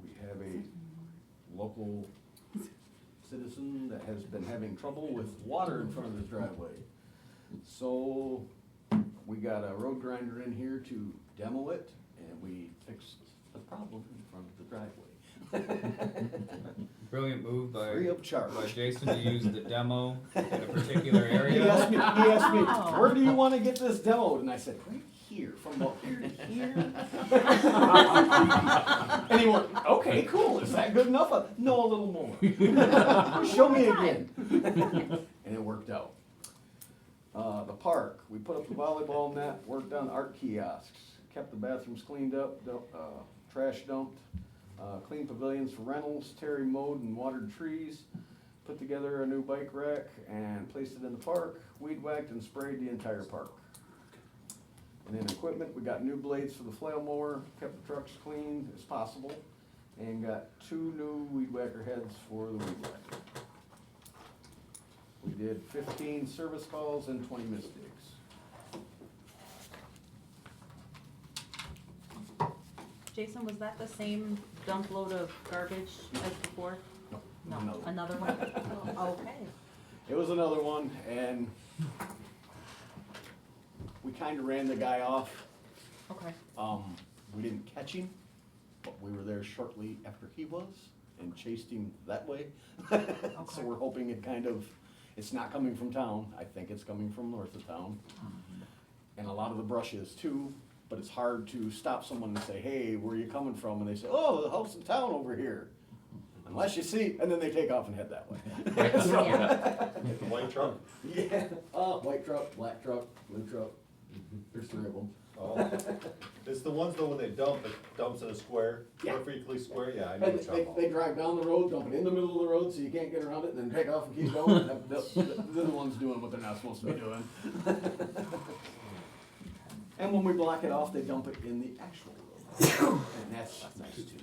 We have a local citizen that has been having trouble with water in front of his driveway. So we got a road grinder in here to demo it, and we fixed the problem in front of the driveway. Brilliant move by, Free of charge. by Jason to use the demo in a particular He area. asked me, where do you wanna get this demoed? And I said, right here, from about here to here. And he went, okay, cool, is that good enough? No, a little more. Show me again. And it worked out. The park, we put up the volleyball net, worked on art kiosks, kept the bathrooms cleaned up, trash dumped, cleaned pavilions for rentals, Terry mowed and watered trees, put together a new bike rack and placed it in the park, weed whacked and sprayed the entire park. And then equipment, we got new blades for the flail mower, kept the trucks clean as possible, and got 2 new weed whacker heads for the weed whacker. We did 15 service calls and 20 missed digs. Jason, was that the same dump load of garbage as before? No, No, another one? Oh, okay. It was another one, and we kinda ran the guy off. Okay. We didn't catch him, but we were there shortly after he was and chased him that way. So we're hoping it's not coming from town. I think it's coming from north of town. And a lot of the brush is too, but it's hard to stop someone and say, hey, where are you coming from? And they say, oh, the house in town over here. Unless you see, and then they take off and head that way. Get the white truck. Yeah, white truck, black truck, blue truck. There's 3 of them. Oh. It's the ones though when they dump, it dumps in a square, Yeah. perfectly square, yeah, I know And what you're talking they about. drive down the road, dump it in the middle of the road so you can't get around it, and then take off and keep going. They're the ones doing what they're not supposed to be doing. And when we block it off, they dump it in the actual road. And that's nice too.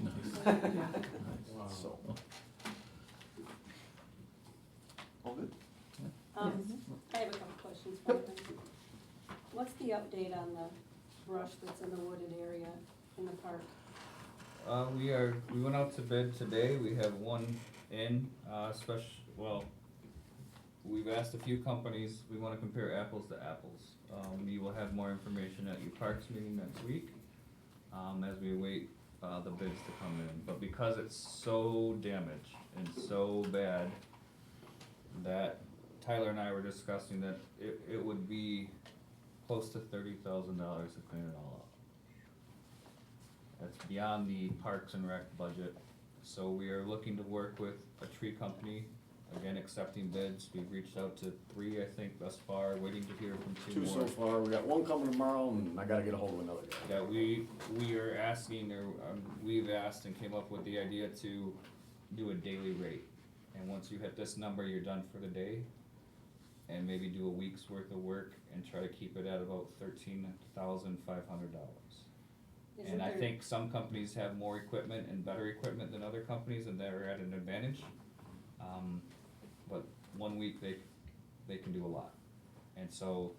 So. All good? I have a couple questions for you. What's the update on the brush that's in the wooded area in the park? We went out to bid today, we have one in, we've asked a few companies, we wanna compare apples to apples. You will have more information at your parks meeting next week, as we await, the bids to come in. But because it's so damaged and so bad, that Tyler and I were discussing that it would be close to $30,000 to clean it all up. That's beyond the Parks and Rec budget. So we are looking to work with a tree company, again, accepting bids. We've reached out to 3, I think, thus far, waiting to hear from 2 2 more. so far. We got 1 coming tomorrow, and I gotta get a hold of another guy. That we are asking, or we've asked and came up with the idea to do a daily rate. And once you hit this number, you're done for the day. And maybe do a week's worth of work and try to keep it at about $13,500. And I think some companies have more equipment and better equipment than other companies, and they're at an advantage. But 1 week they can do a lot. And so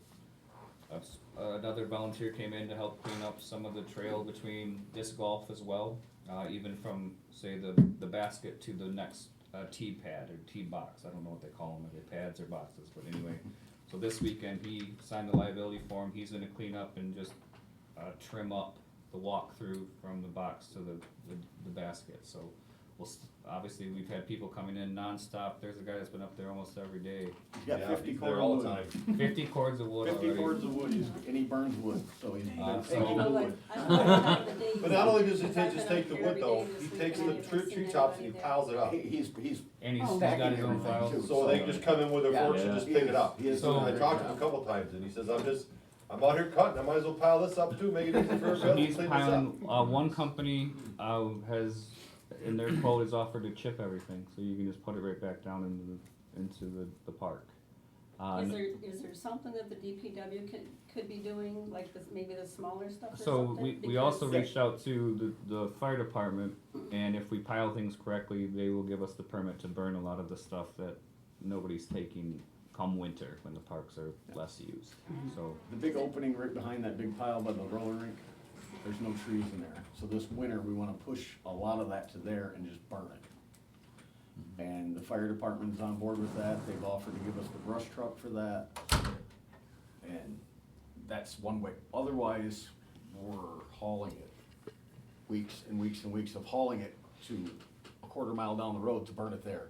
another volunteer came in to help clean up some of the trail between disc golf as well, even from, say, the basket to the next tee pad or tee box. I don't know what they call them, are they pads or boxes, but anyway. So this weekend, he signed the liability form. He's gonna clean up and just trim up the walk through from the box to the basket. So obviously, we've had people coming in nonstop. There's a guy that's been up there almost every day. He's got Yeah, 50 he's cords there all of the wood. time. 50 cords of wood 50 already. cords of wood, and he burns wood, so he's been so- taking You know, the like, wood. I don't know the days. But not only does he I've been just up take the here wood every though, day he this week takes and I the haven't tree seen tops and he anybody there. piles it up. He's And he's Oh, got his stacking own everything, files. too. So they just come in with their Yeah, forks and yeah. just pick it up. He is So- I talked to him a couple times and he says, I'm out here cutting, I might as well pile this up too, make it easy for everybody So else to he's clean this piling, up. one company, has, in their quote, is offered to chip everything, so you can just put it right back down into the park. Is there something that the DPW could be doing, like this, maybe the smaller stuff or So something? we also Because- reached out to the fire department, and if we pile things correctly, they will give us the permit to burn a lot of the stuff that nobody's taking come winter, when the parks are less used, so. The big opening right behind that big pile by the roller rink, there's no trees in there. So this winter, we wanna push a lot of that to there and just burn it. And the fire department's on board with that. They've offered to give us the brush truck for that. And that's one way. Otherwise, we're hauling it. Weeks and weeks and weeks of hauling it to a quarter mile down the road to burn it there.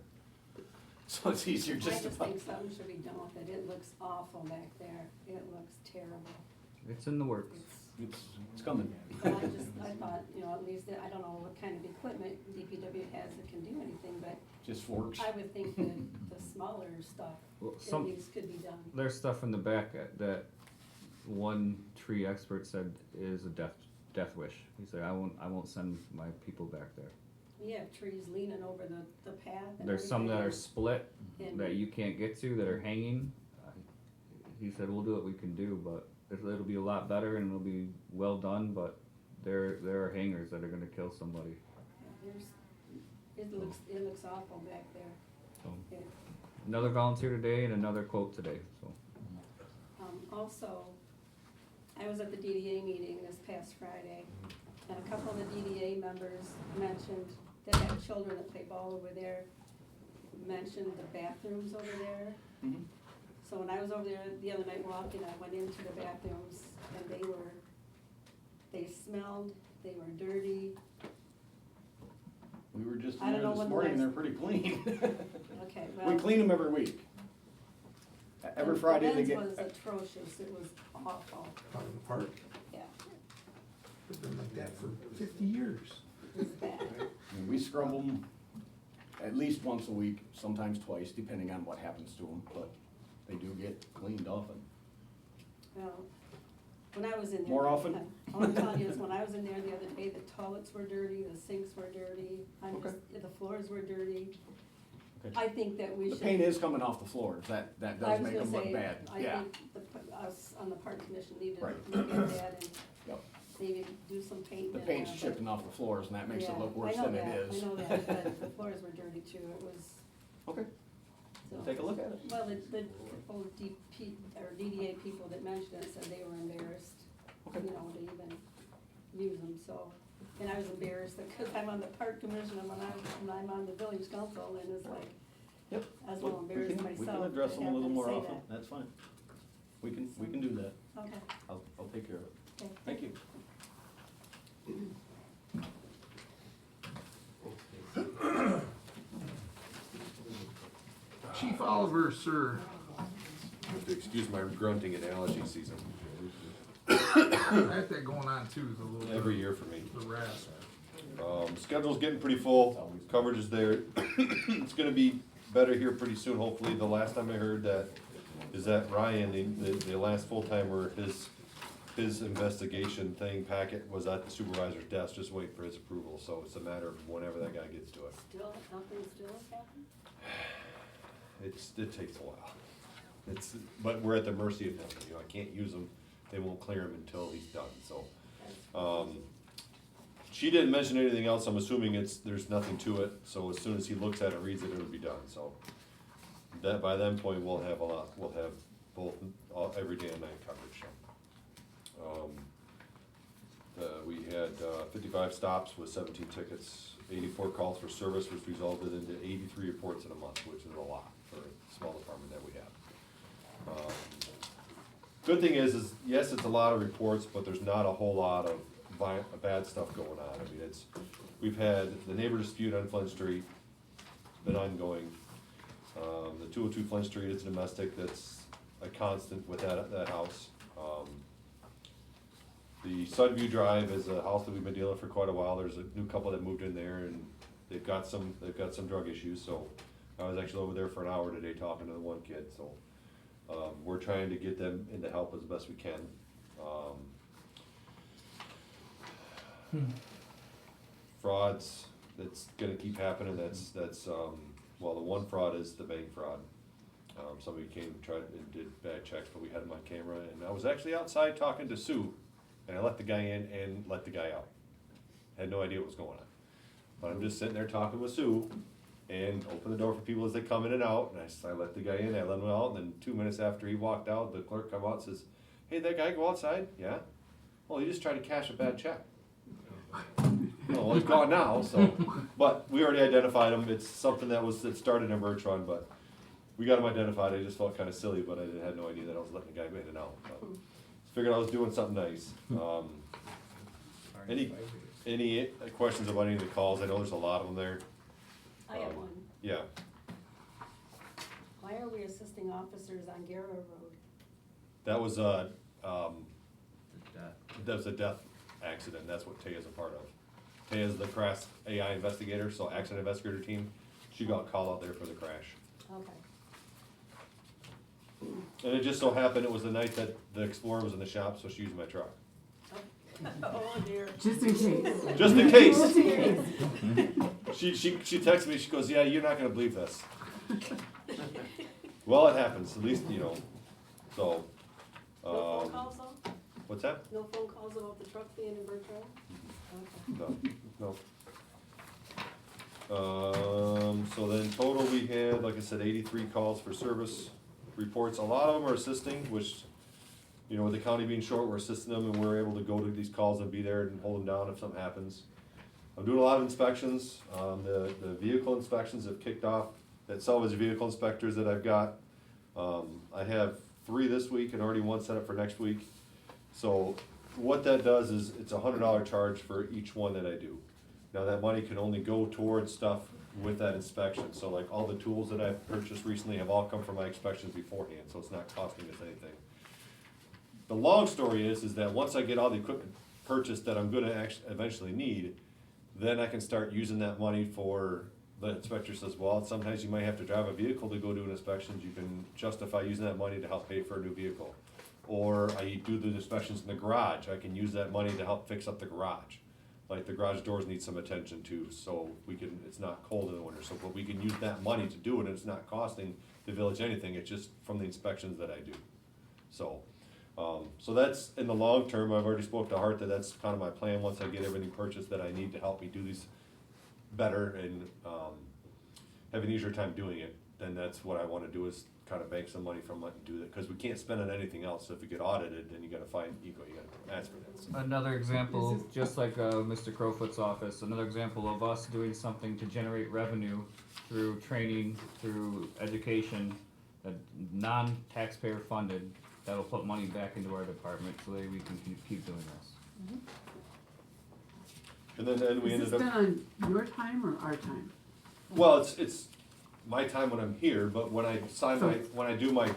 So it's easier I just to. just think something should be done with it. It looks awful back there. It looks terrible. It's in the works. It's coming. But I thought, you know, at least, I don't know what kind of equipment DPW has that can do anything, but Just forks. I would think that the smaller stuff, Well, at some, least could be done. there's stuff in the back that one tree expert said is a death wish. He said, I won't send my people back there. We have trees leaning over the path and There's some that are everything. split, And- that you can't get to, that are hanging. He said, we'll do what we can do, but it'll be a lot better and it'll be well done, but there are hangers that are gonna kill somebody. It looks awful back there. So, It- another volunteer today and another quote today, so. Also, I was at the DDA meeting this past Friday, and a couple of the DDA members mentioned, that have children that play ball over there, mentioned the bathrooms over there. Mhm. So when I was over there the other night walking, I went into the bathrooms, and they smelled, they were dirty. We were just I in don't there know this when the morning, and they're last- pretty clean. Okay, We well. clean them every week. Every Friday they The get. men's was atrocious, it was awful, Out in the park, yeah, it's been like that for 50 years. it was bad. And we scrub them at least once a week, sometimes twice, depending on what happens to them, but they do get cleaned often. Well, when I was in there. More often? All I'm telling you is, when I was in there the other day, the toilets were dirty, the sinks were dirty, Okay. the floors were dirty. Okay. I think that we The should. paint is coming off the floors, that I does was make gonna them look say, bad, yeah. I think us on the park commission need to Right. look at that and Yep. maybe do some paint. The in paint's there, but- chipping off the floors and that makes it Yeah, look worse I know than it that, is. I know that, but the floors were dirty too, it was. Okay, So- take a look at it. Well, the old DP, or DDA people that mentioned it said they were embarrassed, Okay. you know, to even use them, so. And I was embarrassed because I'm on the park commission and when I'm on the village council and it's like, Yep. I was a little embarrassed myself. We can address to them a have little them more say often, that. that's fine. We can do that. Okay, I'll take care of it. okay. Thank you. Chief Oliver, sir. Excuse my grunting at allergy season. I have that going on too, the little. Every year for me. The rasp. Schedule's getting pretty full, coverage is there. It's gonna be better here pretty soon, hopefully. The last time I heard that is that Ryan, the last full-timer, his investigation thing packet was at the supervisor's desk, just waiting for his approval, so it's a matter of whenever that guy gets to it. Still, nothing still has happened? It takes a while. But we're at the mercy of him, you know, I can't use him, they won't clear him until he's done, so. She didn't mention anything else, I'm assuming there's nothing to it, so as soon as he looks at it, reads it, it'll be done, so. That, by that point, we'll have both, every day and night coverage, so. We had 55 stops with 17 tickets, 84 calls for service, which resulted into 83 reports in a month, which is a lot for a small department that we have. Good thing is yes, it's a lot of reports, but there's not a whole lot of bad stuff going on. I mean, we've had the neighbor dispute on Flint Street, been ongoing. The 202 Flint Street is domestic, that's a constant with that house. The Sunview Drive is a house that we've been dealing with for quite a while. There's a new couple that moved in there and they've got some drug issues, so I was actually over there for an hour today talking to the one kid, so we're trying to get them into help as best we can. Frauds, that's gonna keep happening, well, the one fraud is the bank fraud. Somebody came, tried, and did bad checks, but we had them on camera, and I was actually outside talking to Sue, and I let the guy in and let the guy out. Had no idea what was going on. But I'm just sitting there talking with Sue, and open the door for people as they come in and out, and I let the guy in, I let him out, and then 2 minutes after he walked out, the clerk come out and says, "Hey, that guy go outside?" "Yeah." "Well, he just tried to cash a bad check." Well, he's gone now, so, but we already identified him, it's something that started in Birch Run, but we got him identified. I just felt kinda silly, but I had no idea that I was letting the guy in and out, but figured I was doing something nice. Any questions about any of the calls? I know there's a lot of them there. I have one. Yeah, Why are we assisting officers on Garrow Road? that was a death accident, that's what Taya's a part of. Taya's the crash AI investigator, so accident investigator team, she got called out there for the crash. Okay. And it just so happened it was the night that the Explorer was in the shop, so she used my truck. Oh dear. Just in case. Just in case. Just in case. She texted me, she goes, "Yeah, you're not gonna believe this." Well, it happens, at least, so. No phone calls though? What's that? No phone calls about the truck being in Bertrand? Okay. No. So then total we had, like I said, 83 calls for service reports. A lot of them are assisting, which, with the county being short, we're assisting them and we're able to go to these calls and be there and hold them down if something happens. I'm doing a lot of inspections. The vehicle inspections have kicked off. That salvage vehicle inspectors that I've got. I have 3 this week and already 1 set up for next week. So what that does is it's a $100 charge for each one that I do. Now that money can only go towards stuff with that inspection. So like all the tools that I've purchased recently have all come from my inspections beforehand, so it's not costing us anything. The long story is that once I get all the equipment purchased that I'm gonna eventually need, then I can start using that money for, the inspector says, well, sometimes you might have to drive a vehicle to go do an inspection. You can justify using that money to help pay for a new vehicle. Or I do the inspections in the garage, I can use that money to help fix up the garage. Like the garage doors need some attention too, so it's not cold in the winter, but we can use that money to do it, and it's not costing the village anything, it's just from the inspections that I do. So that's in the long term. I've already spoke to Hart that's kind of my plan, once I get everything purchased that I need to help me do these better and have an easier time doing it, then that's what I wanna do, is kind of bank some money from it and do that, because we can't spend on anything else. So if you get audited, then you gotta ask for that. Another example, just like Mr. Crowfoot's office, another example of us doing something to generate revenue through training, through education, that non-taxpayer funded, that'll put money back into our department so that we can keep doing this. And then we Is ended this up. done on your time or our time? Well, it's my time when I'm here, but when I when I do my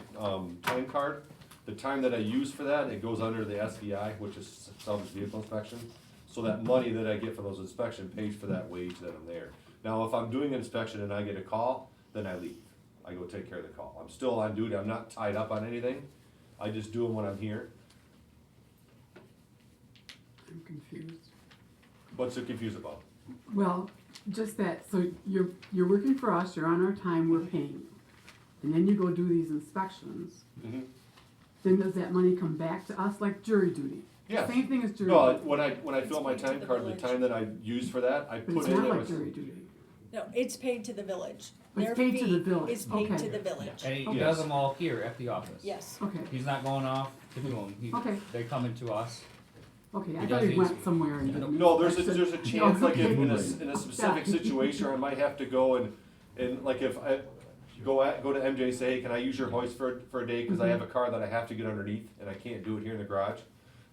time card, the time that I use for that, it goes under the SVI, which is salvage vehicle inspection. So that money that I get for those inspections pays for that wage that I'm there. Now, if I'm doing an inspection and I get a call, then I leave. I go take care of the call. I'm still on duty, I'm not tied up on anything. I just do them when I'm here. I'm confused. What's it confused about? Well, just that, so you're working for us, you're on our time, we're paying you. And then you go do these inspections. Mm-hmm. Then does that money come back to us like jury duty? Yes. Same thing as jury No, duty. when I fill my time card, the time that I use for that, I But put it's in not there. like jury duty. No, it's paid to the village. It's Their paid to the fee village. is paid Okay. to the village. And he Okay. does them all here at the office. Yes. Okay, He's not going off to do them. Okay. They come into us. okay, I Because thought he he's- went somewhere and did No, there's inspection. a chance, like Okay. in a specific situation, I might have to go and like if I go to MJ and say, hey, can I use your hoist for a day, cause I have a car that I have to get underneath and I can't do it here in the garage,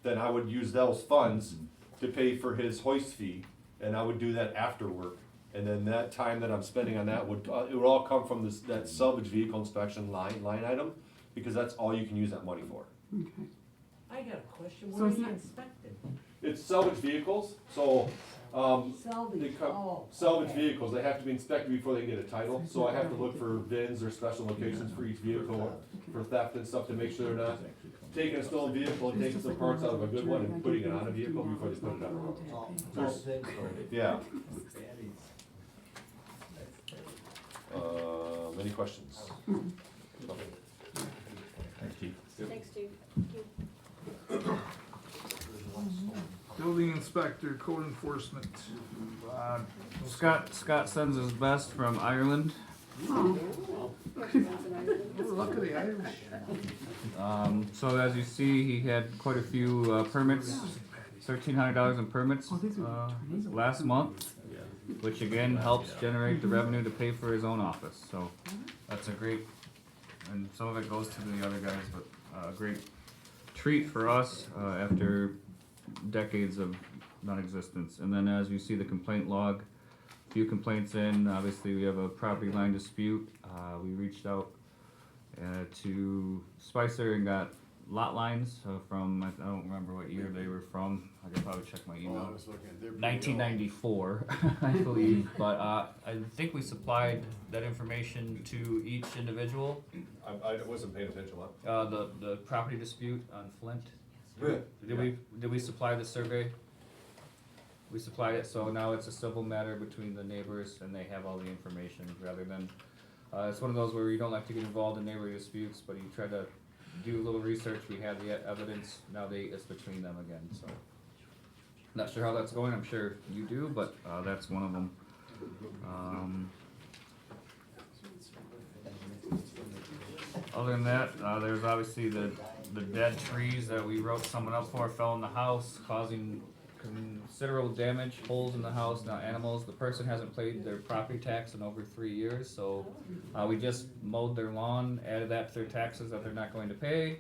then I would use those funds to pay for his hoist fee, and I would do that after work. And then that time that I'm spending on that would, it would all come from this, that salvage vehicle inspection line item, because that's all you can use that money for. Okay. I got a question, So what are it's you not- inspecting? It's salvage vehicles, so, they Salvage, come, oh. salvage vehicles, they have to be inspected before they get a title, so I have to look for VINs or special locations for each vehicle for theft and stuff to make sure they're not taking a stolen vehicle and taking some parts out of a good one and putting it on a vehicle before they put it on the road. There's- Yeah. Any questions? Thanks, Chief. Thanks, Chief. Building inspector, code enforcement. Scott sends his best from Ireland. Look at the Irish. So as you see, he had quite a few permits, $1,300 in permits last month, which again helps generate the revenue to pay for his own office. So that's a great, and some of it goes to the other guys, but a great treat for us after decades of non-existence. And then as you see the complaint log, a few complaints in. Obviously, we have a property line dispute. We reached out to Spicer and got lot lines from, I don't remember what year they were from. I could probably check my Oh, I email. was looking at their. 1994, I believe. But I think we supplied that information to each individual. I wasn't paying attention, what? The property dispute on Flint. Yeah. Did we supply the survey? We supplied it, so now it's a civil matter between the neighbors and they have all the information rather than, it's one of those where you don't like to get involved in neighborly disputes, but you try to do a little research, we have the evidence, now it's between them again, so. Not sure how that's going, I'm sure you do, but, that's one of them. Other than that, there's obviously the dead trees that we wrote someone up for fell in the house, causing considerable damage, holes in the house. Now animals, the person hasn't paid their property tax in over 3 years, so we just mowed their lawn, added that to their taxes that they're not going to pay.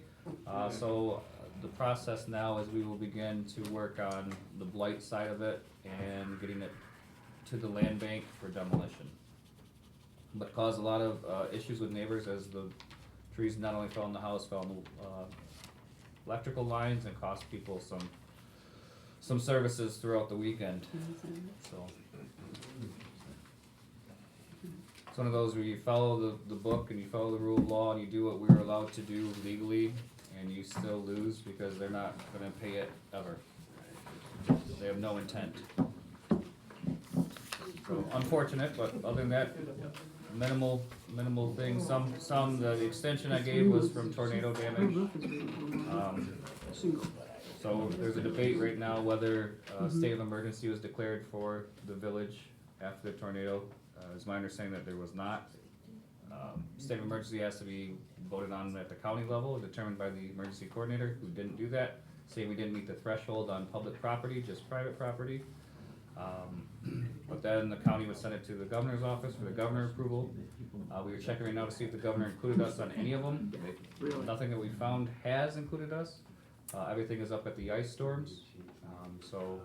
So the process now is we will begin to work on the blight side of it and getting it to the land bank for demolition. But caused a lot of issues with neighbors as the trees not only fell in the house, fell in the electrical lines and cost people some services throughout the weekend, so. It's one of those where you follow the book and you follow the rule of law and you do what we're allowed to do legally and you still lose because they're not gonna pay it ever. They have no intent. So unfortunate, but other than that, minimal things. Some, the extension I gave was from tornado damage. So there's a debate right now whether state of emergency was declared for the village after the tornado. It's my understanding that there was not. State of emergency has to be voted on at the county level, determined by the emergency coordinator, who didn't do that. Saying we didn't meet the threshold on public property, just private property. But then the county would send it to the governor's office for the governor approval. We were checking right now to see if the governor included us on any of them. Nothing that we found has included us. Everything is up at the ice storms. So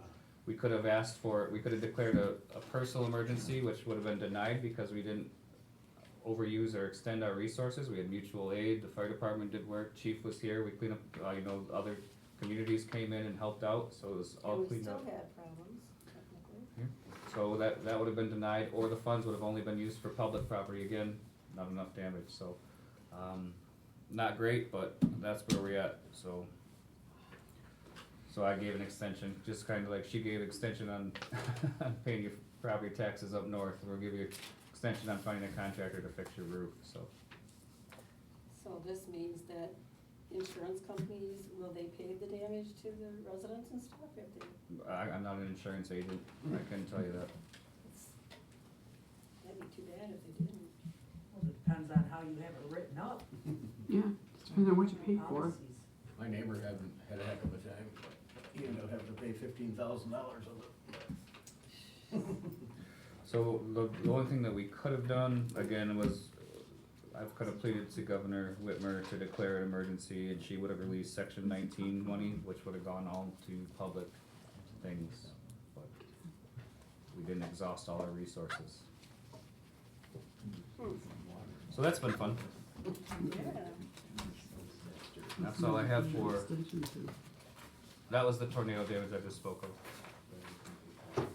we could have asked for, we could have declared a personal emergency, which would have been denied because we didn't overuse or extend our resources. We had mutual aid, the fire department did work, chief was here, we cleaned up, other communities came in and helped out, so it was all cleaned up. We still had problems, technically. So that would have been denied, or the funds would have only been used for public property, again, not enough damage, so. Not great, but that's where we're at, so. So I gave an extension, just kinda like she gave extension on on paying your property taxes up north, we'll give you extension on finding a contractor to fix your roof, so. So this means that insurance companies, will they pay the damage to the residents and stuff if they? I'm not an insurance agent, I couldn't tell you that. That'd be too bad if they didn't. Well, it depends on how you have it written up. Yeah, depends on what you pay for. Policies. My neighbor had a heck of a time, but he ended up having to pay $15,000 of it. So the only thing that we could have done, again, was, I've kind of pleaded to Governor Whitmer to declare an emergency, and she would have released section 19 money, which would have gone all to public things, but we didn't exhaust all our resources. So that's been fun. That's all I have for, Extension too. that was the tornado damage I just spoke of.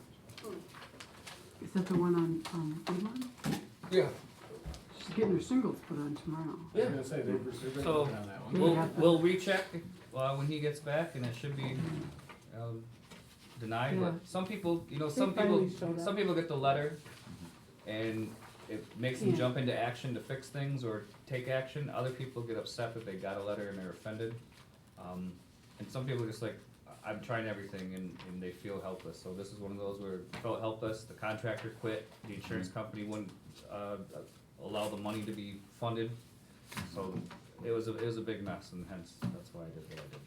Is that the one on, Avon? Yeah. She's getting her shingles put on tomorrow. I was gonna say, they've been So, working on that one. we'll recheck, when he gets back, and it should be, denied, Yeah. but some people, They finally showed up. some people get the letter, and it makes them Yeah. jump into action to fix things or take action. Other people get upset that they got a letter and they're offended. And some people are just like, I'm trying everything, and they feel helpless. So this is one of those where it felt helpless, the contractor quit, the insurance company wouldn't, allow the money to be funded. So it was a big mess, and hence, that's why I did what I did.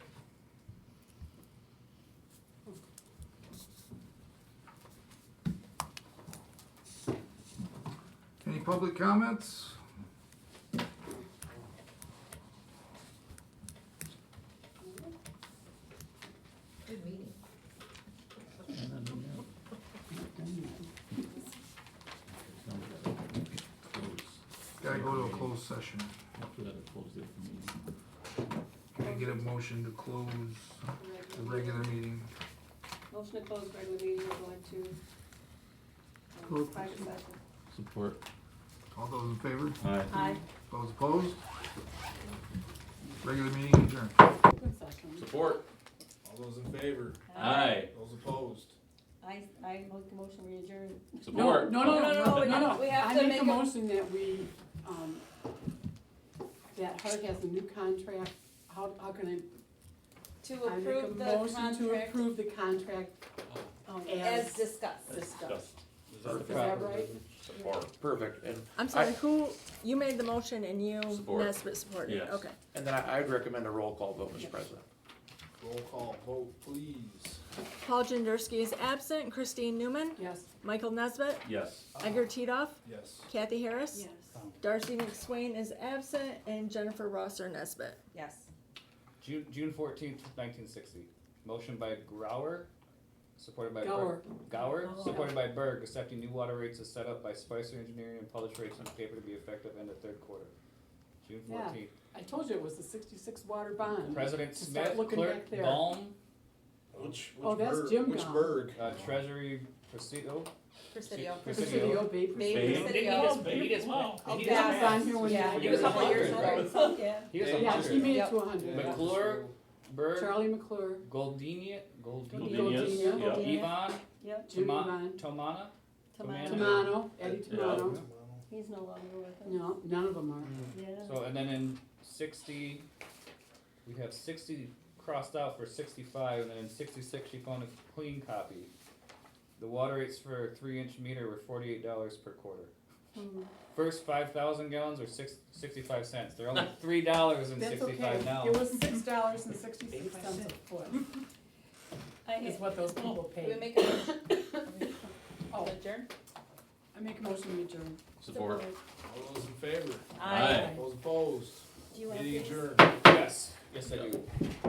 Any public comments? Good meeting. Gotta go to a closed session. After that, I close the meeting. Can I get a motion to close the regular meeting? Motion to close regular meeting, we're going to Close private session. session. Support. All those in favor? Aye. Aye. Those opposed? Regular meeting adjourned. Support. All those in favor? Aye. Those opposed? I make a motion, we adjourn. Support. No, We have I to make make a a- motion that we, that Hart has a new contract, how can To I make approve a the motion to contract approve the contract as discussed. discussed? Is Is that right? Support. Perfect, and I'm sorry, who, you made the motion and you, Support. Nesbit supported, Yes. okay. and then I'd recommend a roll call vote, Mr. President. Roll call vote, please. Paul Jendersky is absent, Christine Newman, Yes. Michael Nesbit, Yes. Edgar Titoff, Yes. Kathy Harris. Yes. Darcy McSwain is absent, and Jennifer Rosser Nesbit. Yes. June 14th, 1960. Motion by Gower, supported by Gower. Gower, supported by Berg, accepting new water rates as set up by Spicer Engineering and published rates on paper to be effective end of third quarter. June Yeah. 14th. I told you it was the 66 water bond. President To start Smith, looking Clerk back there. Baum, Which Oh, that's Berg? Jim Which Gong. Berg? Treasury Presidio. Presidio. Presidio, Babe. Babe Presidio. Oh, that was on here when Yeah, you- he was a couple years ago. Yeah. He was Yeah, she made it Yep. to 100. McClure, Berg, Charlie McClure, Goldini, Goldini, Yvonne, Yep, Jim Yvonne, Tomana, Tamano, Eddie Tamano. he's no longer with us. No, none of them are. Yeah. So, and then in 60, we have 60 crossed out for 65, and then in 66 she found a clean copy. The water rates for a 3-inch meter were $48 per quarter. First 5,000 gallons are 65 cents. They're only $3.65 That's okay. now. It was $6.66 a foot, I is had, what those people Do we paid. make a motion? Oh, Adjourn? I make a motion to adjourn. Support. All those in favor? Aye. Those opposed? do you want Meeting these? adjourned. Yes, yes I do.